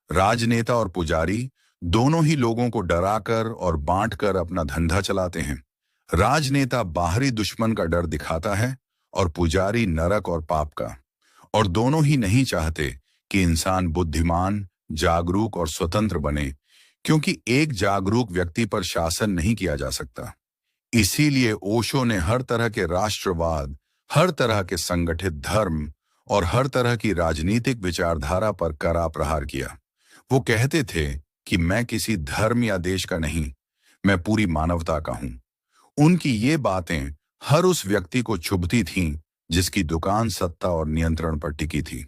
राजनेता और पुजारी दोनों ही लोगों को डराकर और बांटकर अपना धंधा चलाते हैं। राजनेता बाहरी दुश्मन का डर दिखाता है और पुजारी नरक और पाप का। और दोनों ही नहीं चाहते कि इंसान बुद्धिमान, जागरूक और स्वतंत्र बने, क्योंकि एक जागरूक व्यक्ति पर शासन नहीं किया जा सकता। इसीलिए ओशो ने हर तरह के राष्ट्रवाद, हर तरह के संगठित धर्म और हर तरह की राजनीतिक विचारधारा पर कड़ा प्रहार किया। वो कहते थे कि मैं किसी धर्म या देश का नहीं, मैं पूरी मानवता का हूं। उनकी ये बातें हर उस व्यक्ति को चुभती थीं जिसकी दुकान सत्ता और नियंत्रण पर टिकी थी।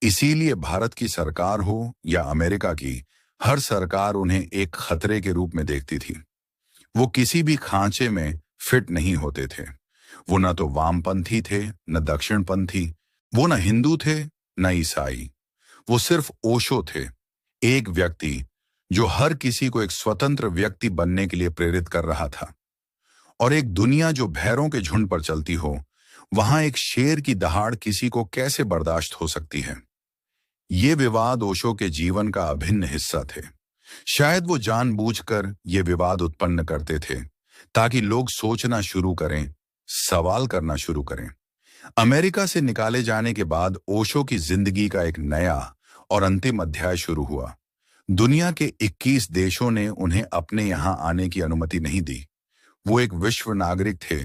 इसीलिए भारत की सरकार हो या अमेरिका की, हर सरकार उन्हें एक खतरे के रूप में देखती थी। वो किसी भी खांचे में फिट नहीं होते थे। वो न तो वामपंथी थे, न दक्षिणपंथी। वो न हिंदू थे, न ईसाई। वो सिर्फ ओशो थे, एक व्यक्ति जो हर किसी को एक स्वतंत्र व्यक्ति बनने के लिए प्रेरित कर रहा था। और एक दुनिया जो भैरों के झुंड पर चलती हो, वहां एक शेर की दहाड़ किसी को कैसे बर्दाश्त हो सकती है? ये विवाद ओशो के जीवन का अभिन्न हिस्सा थे। शायद वो जानबूझकर ये विवाद उत्पन्न करते थे ताकि लोग सोचना शुरू करें, सवाल करना शुरू करें। अमेरिका से निकाले जाने के बाद ओशो की जिंदगी का एक नया और अंतिम अध्याय शुरू हुआ। दुनिया के 21 देशों ने उन्हें अपने यहां आने की अनुमति नहीं दी। वो एक विश्व नागरिक थे,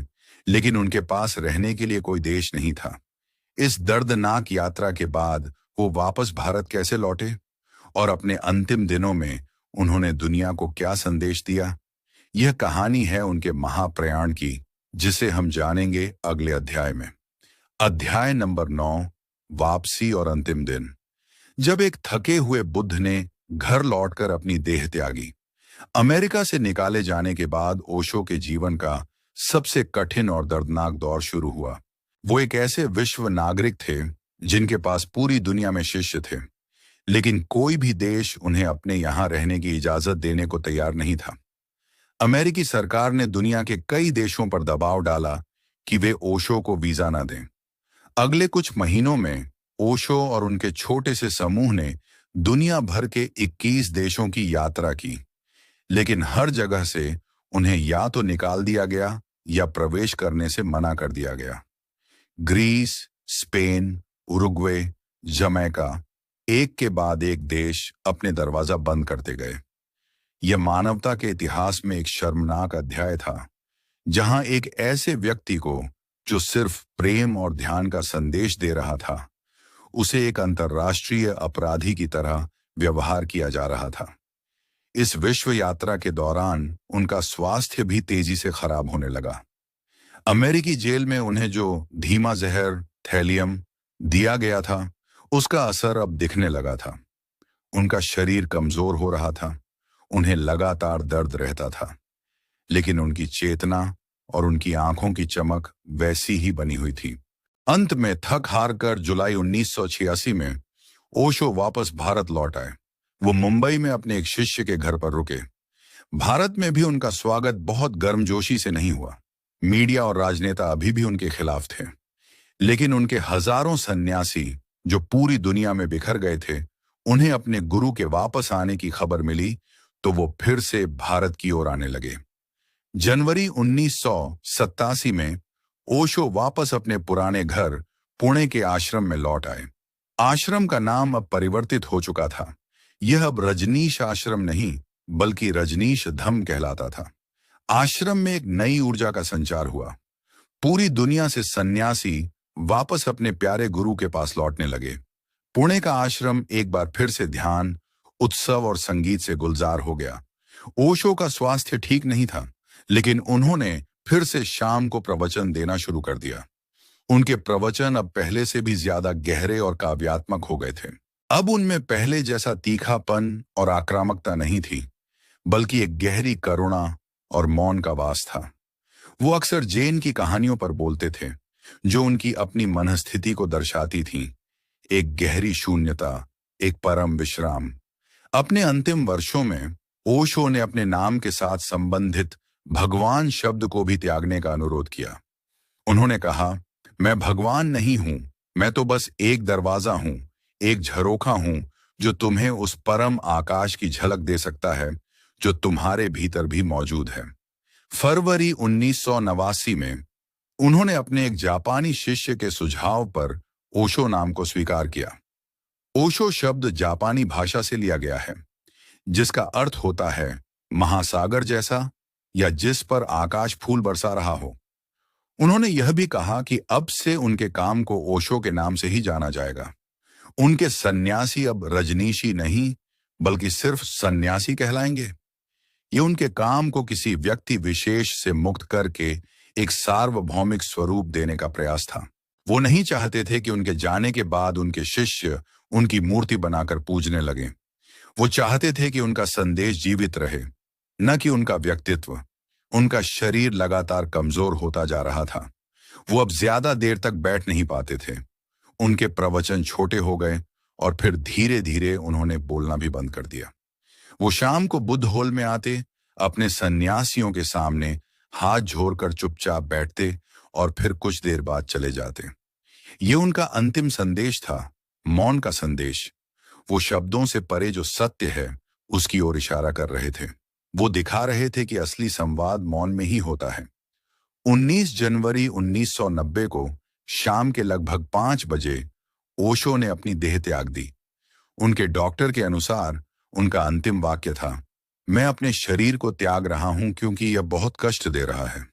लेकिन उनके पास रहने के लिए कोई देश नहीं था। इस दर्दनाक यात्रा के बाद वो वापस भारत कैसे लौटे और अपने अंतिम दिनों में उन्होंने दुनिया को क्या संदेश दिया? यह कहानी है उनके महाप्रयाण की, जिसे हम जानेंगे अगले अध्याय में। अध्याय नंबर 9, वापसी और अंतिम दिन। जब एक थके हुए बुद्ध ने घर लौटकर अपनी देह त्यागी। अमेरिका से निकाले जाने के बाद ओशो के जीवन का सबसे कठिन और दर्दनाक दौर शुरू हुआ। वो एक ऐसे विश्व नागरिक थे जिनके पास पूरी दुनिया में शिष्य थे, लेकिन कोई भी देश उन्हें अपने यहां रहने की इजाजत देने को तैयार नहीं था। अमेरिकी सरकार ने दुनिया के कई देशों पर दबाव डाला कि वे ओशो को वीजा न दें। अगले कुछ महीनों में ओशो और उनके छोटे से समूह ने दुनिया भर के 21 देशों की यात्रा की, लेकिन हर जगह से उन्हें या तो निकाल दिया गया या प्रवेश करने से मना कर दिया गया। ग्रीस, स्पेन, उरुग्वे, जमैका, एक के बाद एक देश अपने दरवाजा बंद करते गए। यह मानवता के इतिहास में एक शर्मनाक अध्याय था, जहां एक ऐसे व्यक्ति को जो सिर्फ प्रेम और ध्यान का संदेश दे रहा था, उसे एक अंतर्राष्ट्रीय अपराधी की तरह व्यवहार किया जा रहा था। इस विश्व यात्रा के दौरान उनका स्वास्थ्य भी तेजी से खराब होने लगा। अमेरिकी जेल में उन्हें जो धीमा जहर थैलियम दिया गया था, उसका असर अब दिखने लगा था। उनका शरीर कमजोर हो रहा था, उन्हें लगातार दर्द रहता था, लेकिन उनकी चेतना और उनकी आंखों की चमक वैसी ही बनी हुई थी। अंत में थक हार कर जुलाई 1986 में ओशो वापस भारत लौट आए। वो मुंबई में अपने एक शिष्य के घर पर रुके। भारत में भी उनका स्वागत बहुत गर्मजोशी से नहीं हुआ। मीडिया और राजनेता अभी भी उनके खिलाफ थे, लेकिन उनके हजारों सन्यासी जो पूरी दुनिया में बिखर गए थे, उन्हें अपने गुरु के वापस आने की खबर मिली तो वो फिर से भारत की ओर आने लगे। जनवरी 1987 में ओशो वापस अपने पुराने घर पुणे के आश्रम में लौट आए। आश्रम का नाम अब परिवर्तित हो चुका था। यह अब रजनीश आश्रम नहीं, बल्कि रजनीश धम कहलाता था। आश्रम में एक नई ऊर्जा का संचार हुआ। पूरी दुनिया से सन्यासी वापस अपने प्यारे गुरु के पास लौटने लगे। पुणे का आश्रम एक बार फिर से ध्यान, उत्सव और संगीत से गुलजार हो गया। ओशो का स्वास्थ्य ठीक नहीं था, लेकिन उन्होंने फिर से शाम को प्रवचन देना शुरू कर दिया। उनके प्रवचन अब पहले से भी ज्यादा गहरे और काव्यात्मक हो गए थे। अब उनमें पहले जैसा तीखापन और आक्रामकता नहीं थी, बल्कि एक गहरी करुणा और मौन का वास था। वो अक्सर जैन की कहानियों पर बोलते थे, जो उनकी अपनी मनस्थिति को दर्शाती थीं। एक गहरी शून्यता, एक परम विश्राम। अपने अंतिम वर्षों में ओशो ने अपने नाम के साथ संबंधित भगवान शब्द को भी त्यागने का अनुरोध किया। उन्होंने कहा, मैं भगवान नहीं हूं, मैं तो बस एक दरवाजा हूं, एक झरोखा हूं जो तुम्हें उस परम आकाश की झलक दे सकता है जो तुम्हारे भीतर भी मौजूद है। फरवरी 1989 में उन्होंने अपने एक जापानी शिष्य के सुझाव पर ओशो नाम को स्वीकार किया। ओशो शब्द जापानी भाषा से लिया गया है, जिसका अर्थ होता है महासागर जैसा या जिस पर आकाश फूल बरसा रहा हो। उन्होंने यह भी कहा कि अब से उनके काम को ओशो के नाम से ही जाना जाएगा। उनके सन्यासी अब रजनीशी नहीं, बल्कि सिर्फ सन्यासी कहलाएंगे। ये उनके काम को किसी व्यक्ति विशेष से मुक्त करके एक सार्वभौमिक स्वरूप देने का प्रयास था। वो नहीं चाहते थे कि उनके जाने के बाद उनके शिष्य उनकी मूर्ति बनाकर पूजने लगे। वो चाहते थे कि उनका संदेश जीवित रहे, न कि उनका व्यक्तित्व। उनका शरीर लगातार कमजोर होता जा रहा था। वो अब ज्यादा देर तक बैठ नहीं पाते थे। उनके प्रवचन छोटे हो गए और फिर धीरे धीरे उन्होंने बोलना भी बंद कर दिया। वो शाम को बुद्ध हॉल में आते, अपने सन्यासियों के सामने हाथ जोड़कर चुपचाप बैठते और फिर कुछ देर बाद चले जाते। ये उनका अंतिम संदेश था, मौन का संदेश। वो शब्दों से परे जो सत्य है उसकी ओर इशारा कर रहे थे। वो दिखा रहे थे कि असली संवाद मौन में ही होता है। 19 जनवरी 1990 को शाम के लगभग 5 बजे ओशो ने अपनी देह त्याग दी। उनके डॉक्टर के अनुसार उनका अंतिम वाक्य था, मैं अपने शरीर को त्याग रहा हूं क्योंकि यह बहुत कष्ट दे रहा है।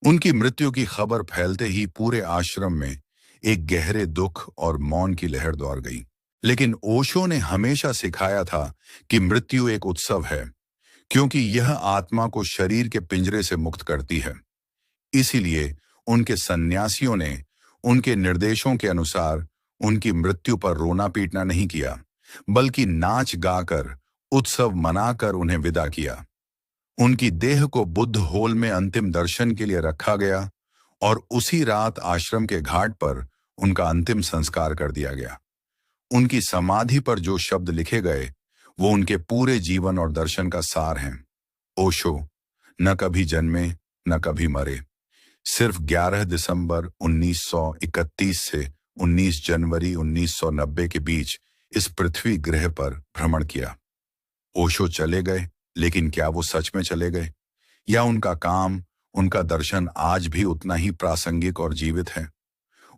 उनकी मृत्यु की खबर फैलते ही पूरे आश्रम में एक गहरे दुख और मौन की लहर दौड़ गई। लेकिन ओशो ने हमेशा सिखाया था कि मृत्यु एक उत्सव है, क्योंकि यह आत्मा को शरीर के पिंजरे से मुक्त करती है। इसीलिए उनके सन्यासियों ने उनके निर्देशों के अनुसार उनकी मृत्यु पर रोना पीटना नहीं किया, बल्कि नाच गाकर, उत्सव मनाकर उन्हें विदा किया। उनकी देह को बुद्ध हॉल में अंतिम दर्शन के लिए रखा गया और उसी रात आश्रम के घाट पर उनका अंतिम संस्कार कर दिया गया। उनकी समाधि पर जो शब्द लिखे गए वो उनके पूरे जीवन और दर्शन का सार हैं। ओशो न कभी जन्मे न कभी मरे, सिर्फ 11 दिसंबर 1931 से 19 जनवरी 1990 के बीच इस पृथ्वी ग्रह पर भ्रमण किया। ओशो चले गए, लेकिन क्या वो सच में चले गए, या उनका काम, उनका दर्शन आज भी उतना ही प्रासंगिक और जीवित है?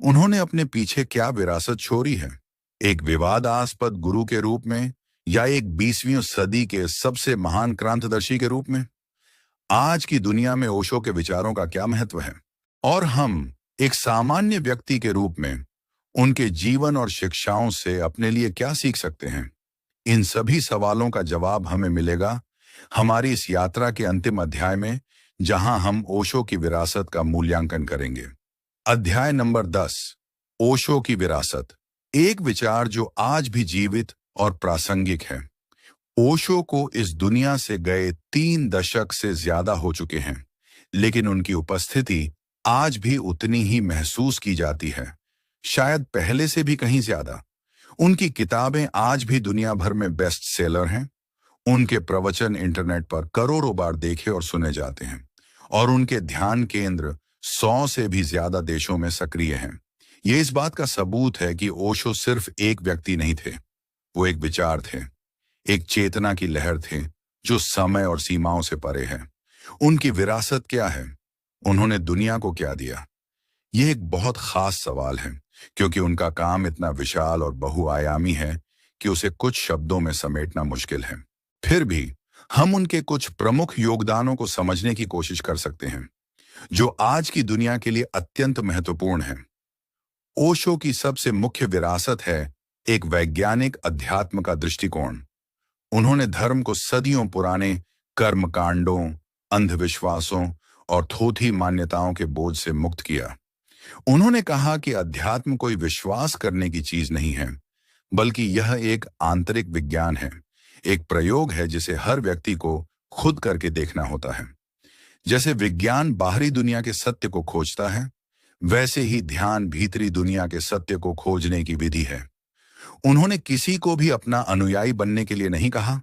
उन्होंने अपने पीछे क्या विरासत छोड़ी है? एक विवादास्पद गुरु के रूप में या एक 20वीं सदी के सबसे महान क्रांतिदर्शी के रूप में? आज की दुनिया में ओशो के विचारों का क्या महत्व है, और हम एक सामान्य व्यक्ति के रूप में उनके जीवन और शिक्षाओं से अपने लिए क्या सीख सकते हैं? इन सभी सवालों का जवाब हमें मिलेगा हमारी इस यात्रा के अंतिम अध्याय में, जहां हम ओशो की विरासत का मूल्यांकन करेंगे। अध्याय नंबर 10, ओशो की विरासत। एक विचार जो आज भी जीवित और प्रासंगिक है। ओशो को इस दुनिया से गए 3 दशक से ज्यादा हो चुके हैं, लेकिन उनकी उपस्थिति आज भी उतनी ही महसूस की जाती है, शायद पहले से भी कहीं ज्यादा। उनकी किताबें आज भी दुनिया भर में बेस्ट सेलर हैं। उनके प्रवचन इंटरनेट पर करोड़ों बार देखे और सुने जाते हैं, और उनके ध्यान केंद्र 100 से भी ज्यादा देशों में सक्रिय हैं। ये इस बात का सबूत है कि ओशो सिर्फ एक व्यक्ति नहीं थे, वो एक विचार थे, एक चेतना की लहर थे जो समय और सीमाओं से परे है। उनकी विरासत क्या है? उन्होंने दुनिया को क्या दिया? यह एक बहुत खास सवाल है, क्योंकि उनका काम इतना विशाल और बहुआयामी है कि उसे कुछ शब्दों में समेटना मुश्किल है। फिर भी हम उनके कुछ प्रमुख योगदानों को समझने की कोशिश कर सकते हैं, जो आज की दुनिया के लिए अत्यंत महत्वपूर्ण है। ओशो की सबसे मुख्य विरासत है एक वैज्ञानिक अध्यात्म का दृष्टिकोण। उन्होंने धर्म को सदियों पुराने कर्मकांडों, अंधविश्वासों और थोथी मान्यताओं के बोझ से मुक्त किया। उन्होंने कहा कि अध्यात्म कोई विश्वास करने की चीज नहीं है, बल्कि यह एक आंतरिक विज्ञान है, एक प्रयोग है जिसे हर व्यक्ति को खुद करके देखना होता है। जैसे विज्ञान बाहरी दुनिया के सत्य को खोजता है, वैसे ही ध्यान भीतरी दुनिया के सत्य को खोजने की विधि है। उन्होंने किसी को भी अपना अनुयायी बनने के लिए नहीं कहा,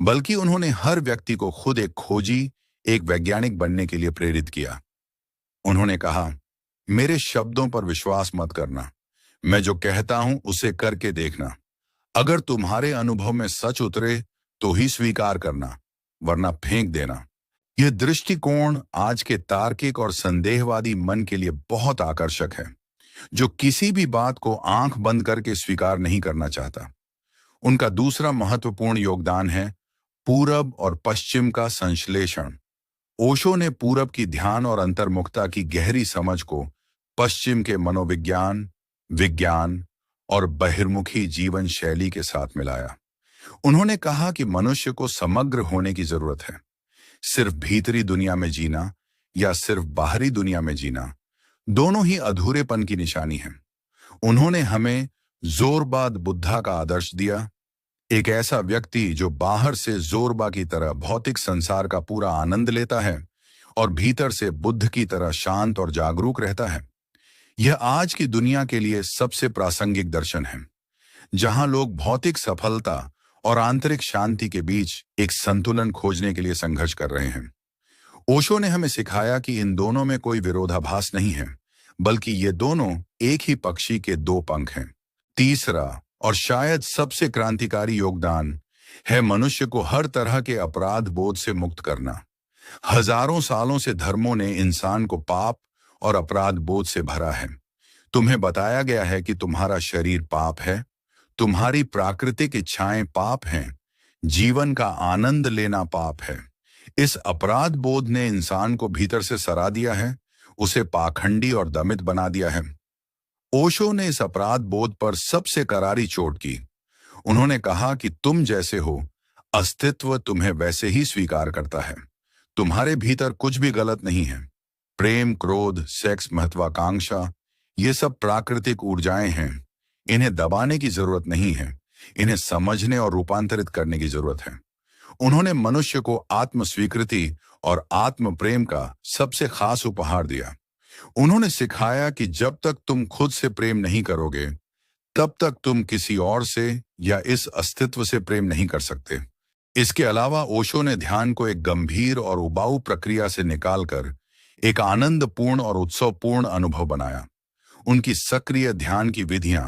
बल्कि उन्होंने हर व्यक्ति को खुद एक खोजी, एक वैज्ञानिक बनने के लिए प्रेरित किया। उन्होंने कहा, मेरे शब्दों पर विश्वास मत करना, मैं जो कहता हूं उसे करके देखना। अगर तुम्हारे अनुभव में सच उतरे तो ही स्वीकार करना, वरना फेंक देना। यह दृष्टिकोण आज के तार्किक और संदेहवादी मन के लिए बहुत आकर्षक है, जो किसी भी बात को आंख बंद करके स्वीकार नहीं करना चाहता। उनका दूसरा महत्वपूर्ण योगदान है पूरब और पश्चिम का संश्लेषण। ओशो ने पूरब की ध्यान और अंतर्मुखता की गहरी समझ को पश्चिम के मनोविज्ञान, विज्ञान और बहिर्मुखी जीवन शैली के साथ मिलाया। उन्होंने कहा कि मनुष्य को समग्र होने की जरूरत है। सिर्फ भीतरी दुनिया में जीना या सिर्फ बाहरी दुनिया में जीना, दोनों ही अधूरेपन की निशानी है। उन्होंने हमें जोरबाद बुद्धा का आदर्श दिया, एक ऐसा व्यक्ति जो बाहर से जोरबा की तरह भौतिक संसार का पूरा आनंद लेता है और भीतर से बुद्ध की तरह शांत और जागरूक रहता है। यह आज की दुनिया के लिए सबसे प्रासंगिक दर्शन है, जहां लोग भौतिक सफलता और आंतरिक शांति के बीच एक संतुलन खोजने के लिए संघर्ष कर रहे हैं। ओशो ने हमें सिखाया कि इन दोनों में कोई विरोधाभास नहीं है, बल्कि ये दोनों एक ही पक्षी के 2 पंख हैं। तीसरा और शायद सबसे क्रांतिकारी योगदान है मनुष्य को हर तरह के अपराध बोध से मुक्त करना। हजारों सालों से धर्मों ने इंसान को पाप और अपराध बोध से भरा है। तुम्हें बताया गया है कि तुम्हारा शरीर पाप है, तुम्हारी प्राकृतिक इच्छाएं पाप हैं, जीवन का आनंद लेना पाप है। इस अपराध बोध ने इंसान को भीतर से सरा दिया है, उसे पाखंडी और दमित बना दिया है। ओशो ने इस अपराध बोध पर सबसे करारी चोट की। उन्होंने कहा कि तुम जैसे हो, अस्तित्व तुम्हें वैसे ही स्वीकार करता है। तुम्हारे भीतर कुछ भी गलत नहीं है। प्रेम, क्रोध, सेक्स, महत्वाकांक्षा, ये सब प्राकृतिक ऊर्जाएं हैं। इन्हें दबाने की जरूरत नहीं है, इन्हें समझने और रूपांतरित करने की जरूरत है। उन्होंने मनुष्य को आत्म स्वीकृति और आत्म प्रेम का सबसे खास उपहार दिया। उन्होंने सिखाया कि जब तक तुम खुद से प्रेम नहीं करोगे, तब तक तुम किसी और से या इस अस्तित्व से प्रेम नहीं कर सकते। इसके अलावा ओशो ने ध्यान को एक गंभीर और उबाऊ प्रक्रिया से निकालकर एक आनंदपूर्ण और उत्सवपूर्ण अनुभव बनाया। उनकी सक्रिय ध्यान की विधियां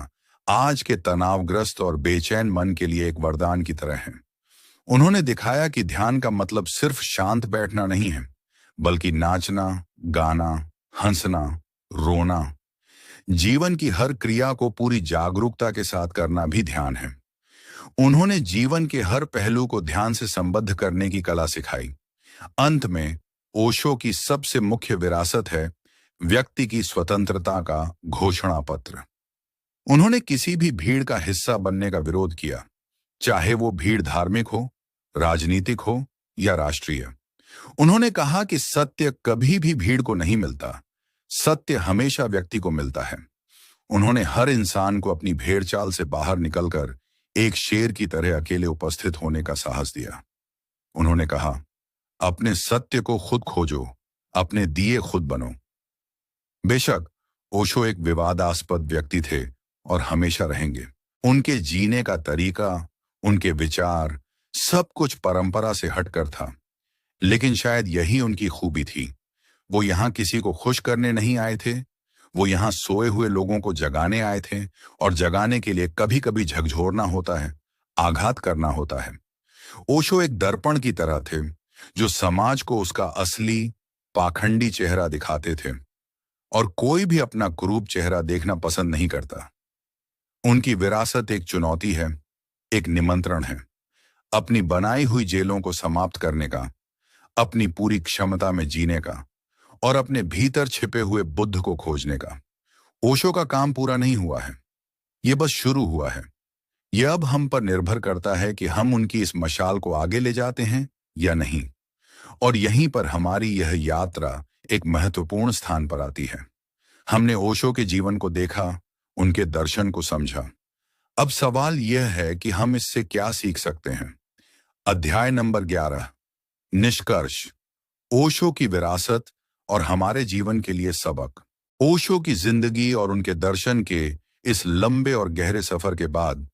आज के तनावग्रस्त और बेचैन मन के लिए एक वरदान की तरह हैं। उन्होंने दिखाया कि ध्यान का मतलब सिर्फ शांत बैठना नहीं है, बल्कि नाचना, गाना, हंसना, रोना, जीवन की हर क्रिया को पूरी जागरूकता के साथ करना भी ध्यान है। उन्होंने जीवन के हर पहलू को ध्यान से संबद्ध करने की कला सिखाई। अंत में ओशो की सबसे मुख्य विरासत है व्यक्ति की स्वतंत्रता का घोषणा पत्र। उन्होंने किसी भी भीड़ का हिस्सा बनने का विरोध किया, चाहे वो भीड़ धार्मिक हो, राजनीतिक हो या राष्ट्रीय। उन्होंने कहा कि सत्य कभी भी भीड़ को नहीं मिलता, सत्य हमेशा व्यक्ति को मिलता है। उन्होंने हर इंसान को अपनी भेड़चाल से बाहर निकलकर एक शेर की तरह अकेले उपस्थित होने का साहस दिया। उन्होंने कहा, अपने सत्य को खुद खोजो, अपने दिए खुद बनो। बेशक ओशो एक विवादास्पद व्यक्ति थे और हमेशा रहेंगे। उनके जीने का तरीका, उनके विचार, सब कुछ परंपरा से हटकर था। लेकिन शायद यही उनकी खूबी थी। वो यहां किसी को खुश करने नहीं आए थे, वो यहां सोए हुए लोगों को जगाने आए थे, और जगाने के लिए कभी कभी झकझोरना होता है, आघात करना होता है। ओशो एक दर्पण की तरह थे, जो समाज को उसका असली पाखंडी चेहरा दिखाते थे, और कोई भी अपना कुरूप चेहरा देखना पसंद नहीं करता। उनकी विरासत एक चुनौती है, एक निमंत्रण है, अपनी बनाई हुई जेलों को समाप्त करने का, अपनी पूरी क्षमता में जीने का, और अपने भीतर छिपे हुए बुद्ध को खोजने का। ओशो का काम पूरा नहीं हुआ है, ये बस शुरू हुआ है। यह अब हम पर निर्भर करता है कि हम उनकी इस मशाल को आगे ले जाते हैं या नहीं। और यहीं पर हमारी यह यात्रा एक महत्वपूर्ण स्थान पर आती है। हमने ओशो के जीवन को देखा, उनके दर्शन को समझा। अब सवाल यह है कि हम इससे क्या सीख सकते हैं। अध्याय नंबर 11, निष्कर्ष, ओशो की विरासत और हमारे जीवन के लिए सबक। ओशो की जिंदगी और उनके दर्शन के इस लंबे और गहरे सफर के बाद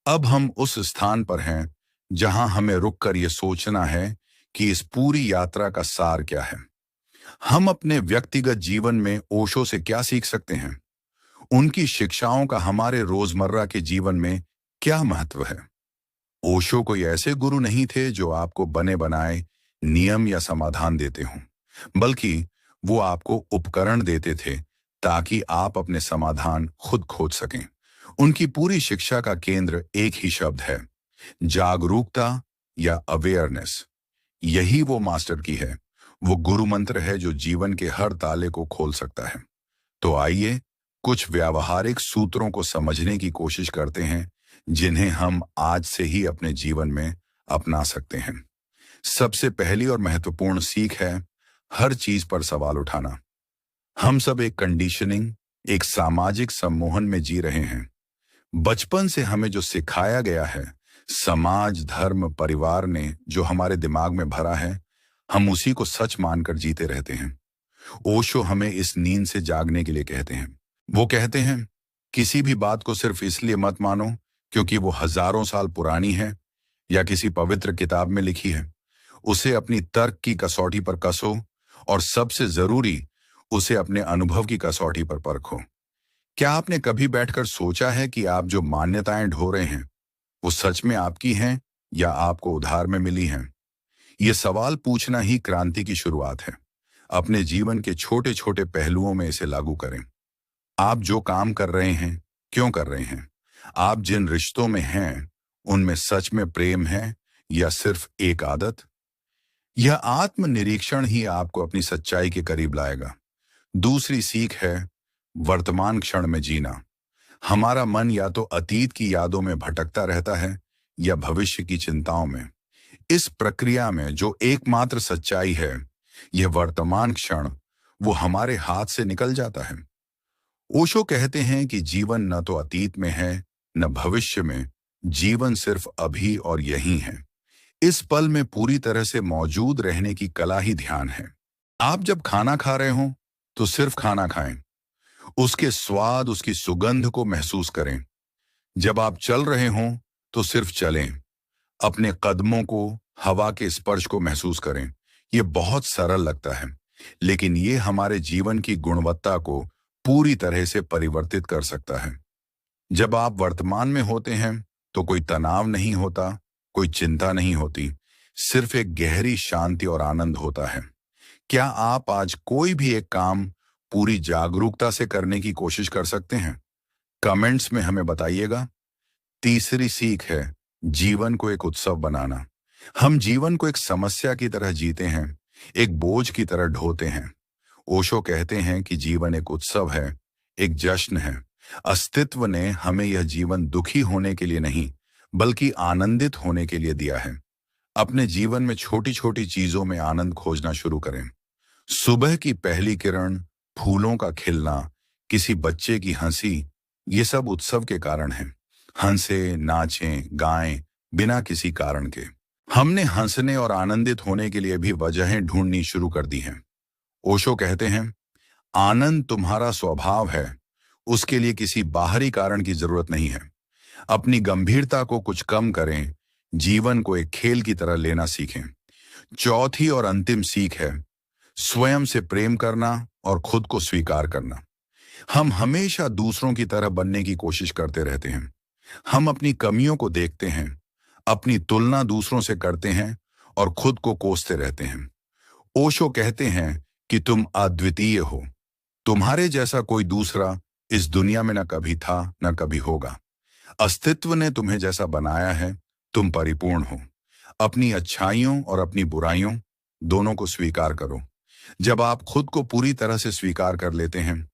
अब हम उस स्थान पर हैं जहां हमें रुककर यह सोचना है कि इस पूरी यात्रा का सार क्या है। हम अपने व्यक्तिगत जीवन में ओशो से क्या सीख सकते हैं? उनकी शिक्षाओं का हमारे रोजमर्रा के जीवन में क्या महत्व है? ओशो कोई ऐसे गुरु नहीं थे जो आपको बने बनाए नियम या समाधान देते हों, बल्कि वो आपको उपकरण देते थे ताकि आप अपने समाधान खुद खोज सकें। उनकी पूरी शिक्षा का केंद्र एक ही शब्द है, जागरूकता या अवेयरनेस। यही वो मास्टर की है, वो गुरु मंत्र है जो जीवन के हर ताले को खोल सकता है। तो आइए कुछ व्यावहारिक सूत्रों को समझने की कोशिश करते हैं, जिन्हें हम आज से ही अपने जीवन में अपना सकते हैं। सबसे पहली और महत्वपूर्ण सीख है हर चीज पर सवाल उठाना। हम सब एक कंडीशनिंग, एक सामाजिक सम्मोहन में जी रहे हैं। बचपन से हमें जो सिखाया गया है, समाज, धर्म, परिवार ने जो हमारे दिमाग में भरा है, हम उसी को सच मानकर जीते रहते हैं। ओशो हमें इस नींद से जागने के लिए कहते हैं। वो कहते हैं, किसी भी बात को सिर्फ इसलिए मत मानो क्योंकि वो हजारों साल पुरानी है या किसी पवित्र किताब में लिखी है। उसे अपनी तर्क की कसौटी पर कसो, और सबसे जरूरी, उसे अपने अनुभव की कसौटी पर परखो। क्या आपने कभी बैठकर सोचा है कि आप जो मान्यताएं ढो रहे हैं, वो सच में आपकी हैं या आपको उधार में मिली हैं? ये सवाल पूछना ही क्रांति की शुरुआत है। अपने जीवन के छोटे छोटे पहलुओं में इसे लागू करें। आप जो काम कर रहे हैं, क्यों कर रहे हैं? आप जिन रिश्तों में हैं, उनमें सच में प्रेम है या सिर्फ एक आदत? यह आत्मनिरीक्षण ही आपको अपनी सच्चाई के करीब लाएगा। दूसरी सीख है वर्तमान क्षण में जीना। हमारा मन या तो अतीत की यादों में भटकता रहता है या भविष्य की चिंताओं में। इस प्रक्रिया में जो एकमात्र सच्चाई है, यह वर्तमान क्षण, वो हमारे हाथ से निकल जाता है। ओशो कहते हैं कि जीवन न तो अतीत में है न भविष्य में, जीवन सिर्फ अभी और यहीं है। इस पल में पूरी तरह से मौजूद रहने की कला ही ध्यान है। आप जब खाना खा रहे हो तो सिर्फ खाना खाएं, उसके स्वाद, उसकी सुगंध को महसूस करें। जब आप चल रहे हों तो सिर्फ चलें, अपने कदमों को, हवा के स्पर्श को महसूस करें। यह बहुत सरल लगता है, लेकिन ये हमारे जीवन की गुणवत्ता को पूरी तरह से परिवर्तित कर सकता है। जब आप वर्तमान में होते हैं तो कोई तनाव नहीं होता, कोई चिंता नहीं होती, सिर्फ एक गहरी शांति और आनंद होता है। क्या आप आज कोई भी एक काम पूरी जागरूकता से करने की कोशिश कर सकते हैं? कमेंट्स में हमें बताइएगा। तीसरी सीख है जीवन को एक उत्सव बनाना। हम जीवन को एक समस्या की तरह जीते हैं, एक बोझ की तरह ढोते हैं। ओशो कहते हैं कि जीवन एक उत्सव है, एक जश्न है। अस्तित्व ने हमें यह जीवन दुखी होने के लिए नहीं, बल्कि आनंदित होने के लिए दिया है। अपने जीवन में छोटी छोटी चीजों में आनंद खोजना शुरू करें। सुबह की पहली किरण, फूलों का खिलना, किसी बच्चे की हंसी, ये सब उत्सव के कारण हैं। हंसे, नाचें, गाएं, बिना किसी कारण के। हमने हंसने और आनंदित होने के लिए भी वजहें ढूंढनी शुरू कर दी हैं। ओशो कहते हैं, आनंद तुम्हारा स्वभाव है, उसके लिए किसी बाहरी कारण की जरूरत नहीं है। अपनी गंभीरता को कुछ कम करें, जीवन को एक खेल की तरह लेना सीखें। चौथी और अंतिम सीख है स्वयं से प्रेम करना और खुद को स्वीकार करना। हम हमेशा दूसरों की तरह बनने की कोशिश करते रहते हैं। हम अपनी कमियों को देखते हैं, अपनी तुलना दूसरों से करते हैं और खुद को कोसते रहते हैं। ओशो कहते हैं कि तुम अद्वितीय हो। तुम्हारे जैसा कोई दूसरा इस दुनिया में न कभी था न कभी होगा। अस्तित्व ने तुम्हें जैसा बनाया है, तुम परिपूर्ण हो। अपनी अच्छाइयों और अपनी बुराइयों दोनों को स्वीकार करो। जब आप खुद को पूरी तरह से स्वीकार कर लेते हैं,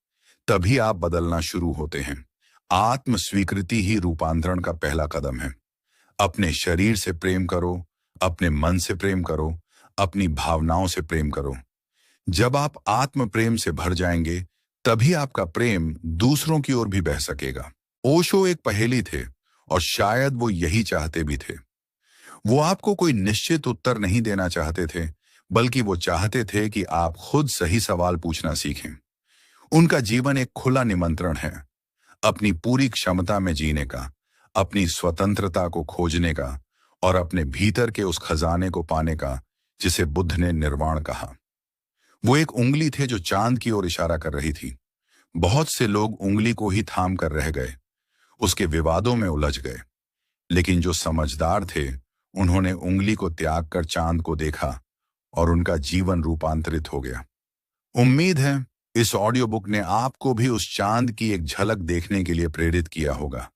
तभी आप बदलना शुरू होते हैं। आत्म स्वीकृति ही रूपांतरण का पहला कदम है। अपने शरीर से प्रेम करो, अपने मन से प्रेम करो, अपनी भावनाओं से प्रेम करो। जब आप आत्म प्रेम से भर जाएंगे, तभी आपका प्रेम दूसरों की ओर भी बह सकेगा। ओशो एक पहेली थे और शायद वो यही चाहते भी थे। वो आपको कोई निश्चित उत्तर नहीं देना चाहते थे, बल्कि वो चाहते थे कि आप खुद सही सवाल पूछना सीखें। उनका जीवन एक खुला निमंत्रण है, अपनी पूरी क्षमता में जीने का, अपनी स्वतंत्रता को खोजने का और अपने भीतर के उस खजाने को पाने का जिसे बुद्ध ने निर्वाण कहा। वो एक उंगली थे जो चांद की ओर इशारा कर रही थी। बहुत से लोग उंगली को ही थाम कर रह गए, उसके विवादों में उलझ गए। लेकिन जो समझदार थे, उन्होंने उंगली को त्याग कर चांद को देखा और उनका जीवन रूपांतरित हो गया। उम्मीद है इस ऑडियो बुक ने आपको भी उस चांद की एक झलक देखने के लिए प्रेरित किया होगा।